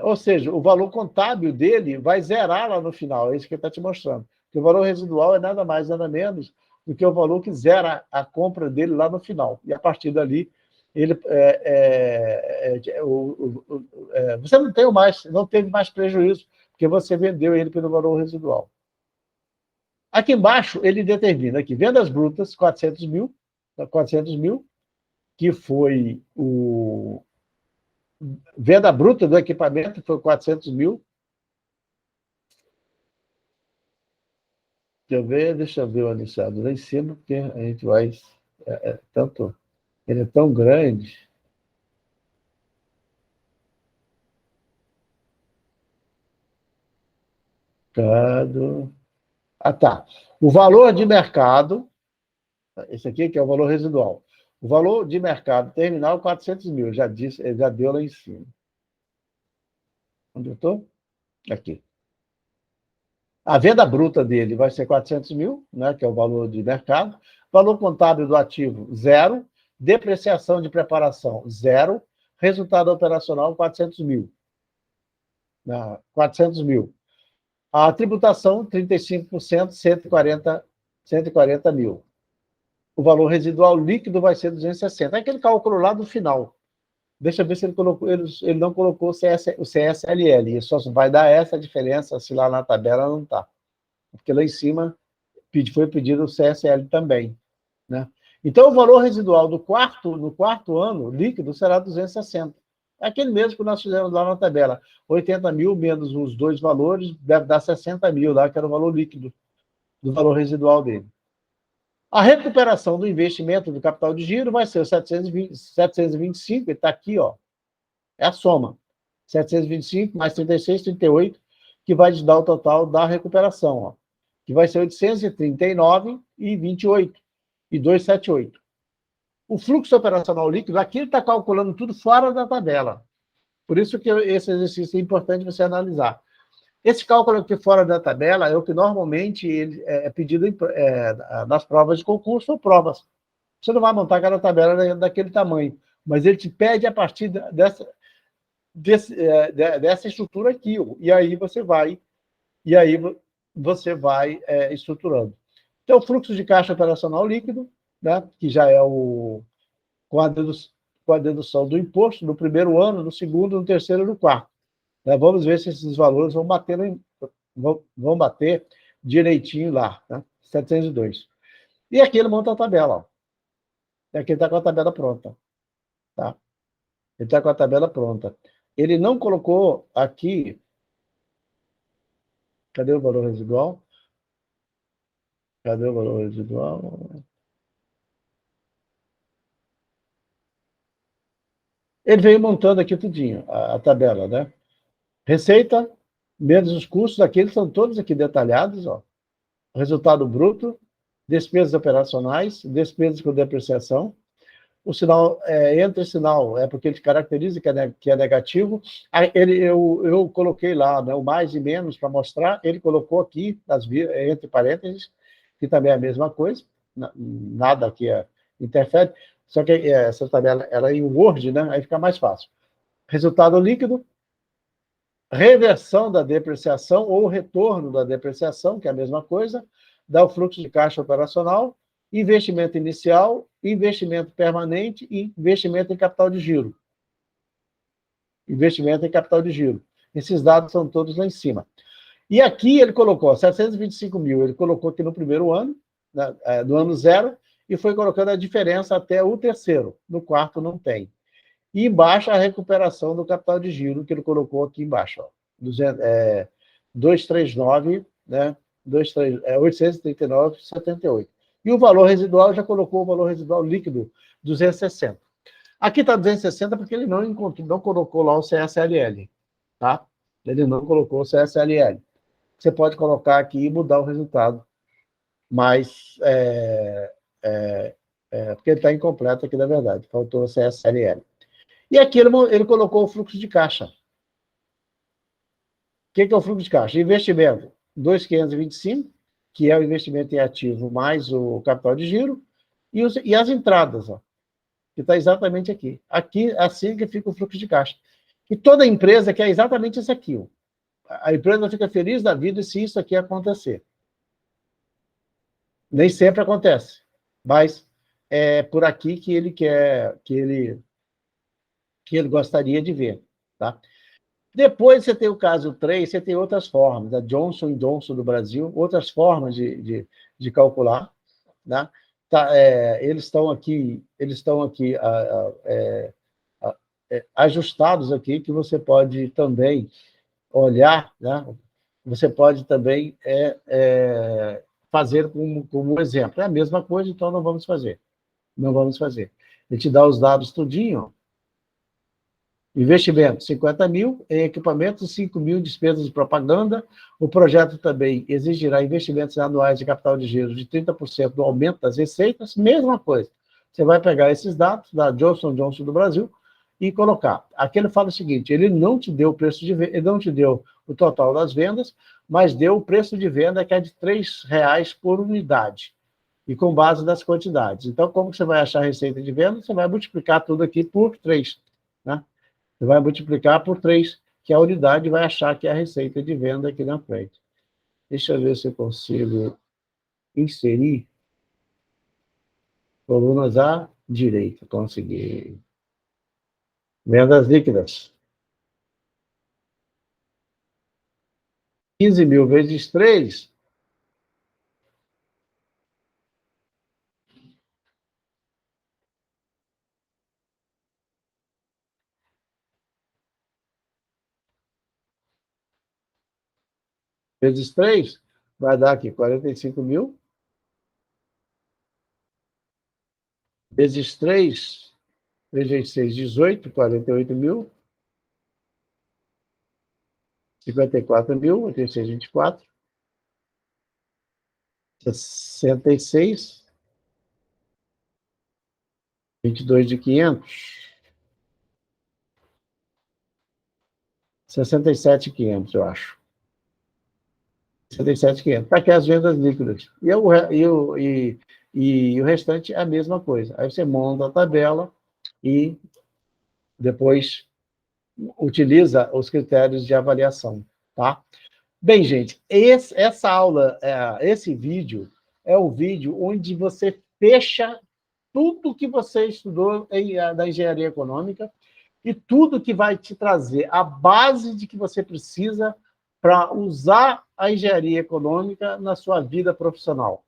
ou seja, o valor contábil dele vai zerar lá no final, é isso que ele está te mostrando. Porque o valor residual é nada mais, nada menos do que o valor que zera a compra dele lá no final. E a partir dali, você não teve mais prejuízo, porque você vendeu ele pelo valor residual. Aqui embaixo, ele determina aqui, vendas brutas, 400 mil, que foi venda bruta do equipamento, foi 400 mil. Deixa eu ver o anunciado lá em cima, porque a gente vai... ele é tão grande. Ah, tá. O valor de mercado, esse aqui que é o valor residual. O valor de mercado terminal, 400 mil, já deu lá em cima. Onde eu estou? Aqui. A venda bruta dele vai ser 400 mil, né, que é o valor de mercado. Valor contábil do ativo, 0. Depreciação de preparação, 0. Resultado operacional, 400 mil. 400 mil. A tributação, 35%, 140 mil. O valor residual líquido vai ser 260. É aquele cálculo lá do final. Deixa eu ver se ele não colocou o CSLL. E só vai dar essa diferença se lá na tabela não está. Porque lá em cima foi pedido o CSL também. Né? Então, o valor residual no quarto ano líquido será 260. É aquele mesmo que nós fizemos lá na tabela. 80 mil menos os dois valores, deve dar 60 mil lá, que era o valor líquido do valor residual dele. A recuperação do investimento do capital de giro vai ser 725, está aqui, ó, é a soma. 725 mais 36, 38, que vai te dar o total da recuperação, ó, que vai ser 839,28 e 278. O fluxo operacional líquido, aqui ele está calculando tudo fora da tabela. Por isso que esse exercício é importante você analisar. Esse cálculo aqui fora da tabela é o que normalmente é pedido nas provas de concurso ou provas. Você não vai montar aquela tabela daquele tamanho, mas ele te pede a partir dessa estrutura aqui. E aí você vai estruturando. Então, o fluxo de caixa operacional líquido, né, que já é com a dedução do imposto no primeiro ano, no segundo, no terceiro e no quarto. Né? Vamos ver se esses valores vão bater direitinho lá, né? 702. E aqui ele monta a tabela. Ó. E aqui ele está com a tabela pronta. Tá? Ele está com a tabela pronta. Ele não colocou aqui. Cadê o valor residual? Cadê o valor residual? Ele veio montando aqui tudinho, a tabela, né? Receita, menos os custos, aqui eles são todos aqui detalhados, ó. Resultado bruto, despesas operacionais, despesas com depreciação. O sinal, entre sinal, é porque ele caracteriza que é negativo. Aí eu coloquei lá, né, o mais e menos para mostrar, ele colocou aqui, entre parênteses, que também é a mesma coisa, nada aqui interfere, só que essa tabela ela é em Word, né, aí fica mais fácil. Resultado líquido, reversão da depreciação ou retorno da depreciação, que é a mesma coisa, dá o fluxo de caixa operacional, investimento inicial, investimento permanente e investimento em capital de giro. Investimento em capital de giro. Esses dados são todos lá em cima. E aqui ele colocou 725 mil, ele colocou aqui no primeiro ano, do ano zero, e foi colocando a diferença até o terceiro. No quarto não tem. E embaixo a recuperação do capital de giro, que ele colocou aqui embaixo. Ó, 239, né? 839,78. E o valor residual, já colocou o valor residual líquido, 260. Aqui está 260 porque ele não colocou lá o CSLL. Tá? Ele não colocou o CSLL. Você pode colocar aqui e mudar o resultado. Mas porque ele está incompleto aqui, na verdade. Faltou o CSLL. E aqui ele colocou o fluxo de caixa. O que é o fluxo de caixa? Investimento, 2.525, que é o investimento em ativo mais o capital de giro, e as entradas, ó, que está exatamente aqui. Aqui, assim que fica o fluxo de caixa. E toda empresa quer exatamente isso aqui. Ó. A empresa fica feliz da vida se isso aqui acontecer. Nem sempre acontece, mas é por aqui que ele quer, que ele gostaria de ver. Tá? Depois você tem o caso 3, você tem outras formas, a Johnson Johnson do Brasil, outras formas de calcular. Né? Tá, eles estão aqui ajustados aqui, que você pode também olhar, né? Você pode também fazer como exemplo. É a mesma coisa, então não vamos fazer. Não vamos fazer. Ele te dá os dados tudinho, investimento, 50 mil em equipamentos, 5 mil em despesas de propaganda. O projeto também exigirá investimentos anuais de capital de giro de 30% do aumento das receitas. Mesma coisa. Você vai pegar esses dados da Johnson Johnson do Brasil e colocar. Aqui ele fala o seguinte, ele não te deu o preço de venda, ele não te deu o total das vendas, mas deu o preço de venda que é de R$3 por unidade. E com base nas quantidades. Então, como você vai achar a receita de venda? Você vai multiplicar tudo aqui por 3, né? Você vai multiplicar por 3, que a unidade vai achar que é a receita de venda aqui na frente. Deixa eu ver se eu consigo inserir colunas à direita. Consegui. Vendas líquidas. 15 mil vezes 3, vezes 3, vai dar aqui 45 mil. Vezes 3, vezes 6, 18, 48 mil. 54.8624, 66, 22 de 500, 67.500, eu acho. 67.500. Está aqui as vendas líquidas. E o restante é a mesma coisa. Aí você monta a tabela e depois utiliza os critérios de avaliação, tá? Bem, gente, essa aula, esse vídeo, é o vídeo onde você fecha tudo que você estudou da engenharia econômica e tudo que vai te trazer a base de que você precisa para usar a engenharia econômica na sua vida profissional,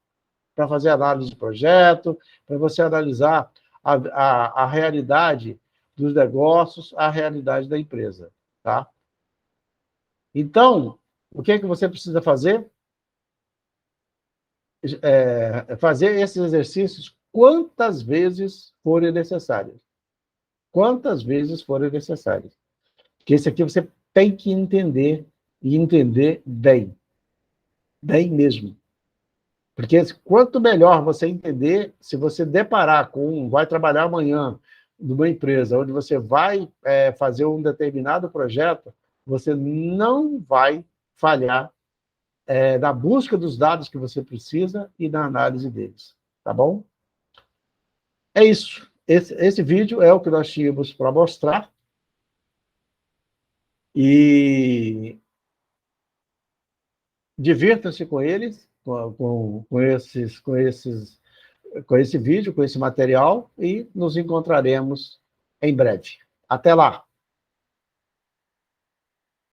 para fazer análise de projeto, para você analisar a realidade dos negócios, a realidade da empresa, tá? Então, o que é que você precisa fazer? Fazer esses exercícios quantas vezes forem necessárias. Quantas vezes forem necessárias. Porque esse aqui você tem que entender, e entender bem. Bem mesmo. Porque quanto melhor você entender, se você deparar vai trabalhar amanhã numa empresa onde você vai fazer um determinado projeto, você não vai falhar na busca dos dados que você precisa e na análise deles. Tá bom? É isso. Esse vídeo é o que nós tínhamos para mostrar. E divirta-se com eles, com esse vídeo, com esse material, e nos encontraremos em breve. Até lá!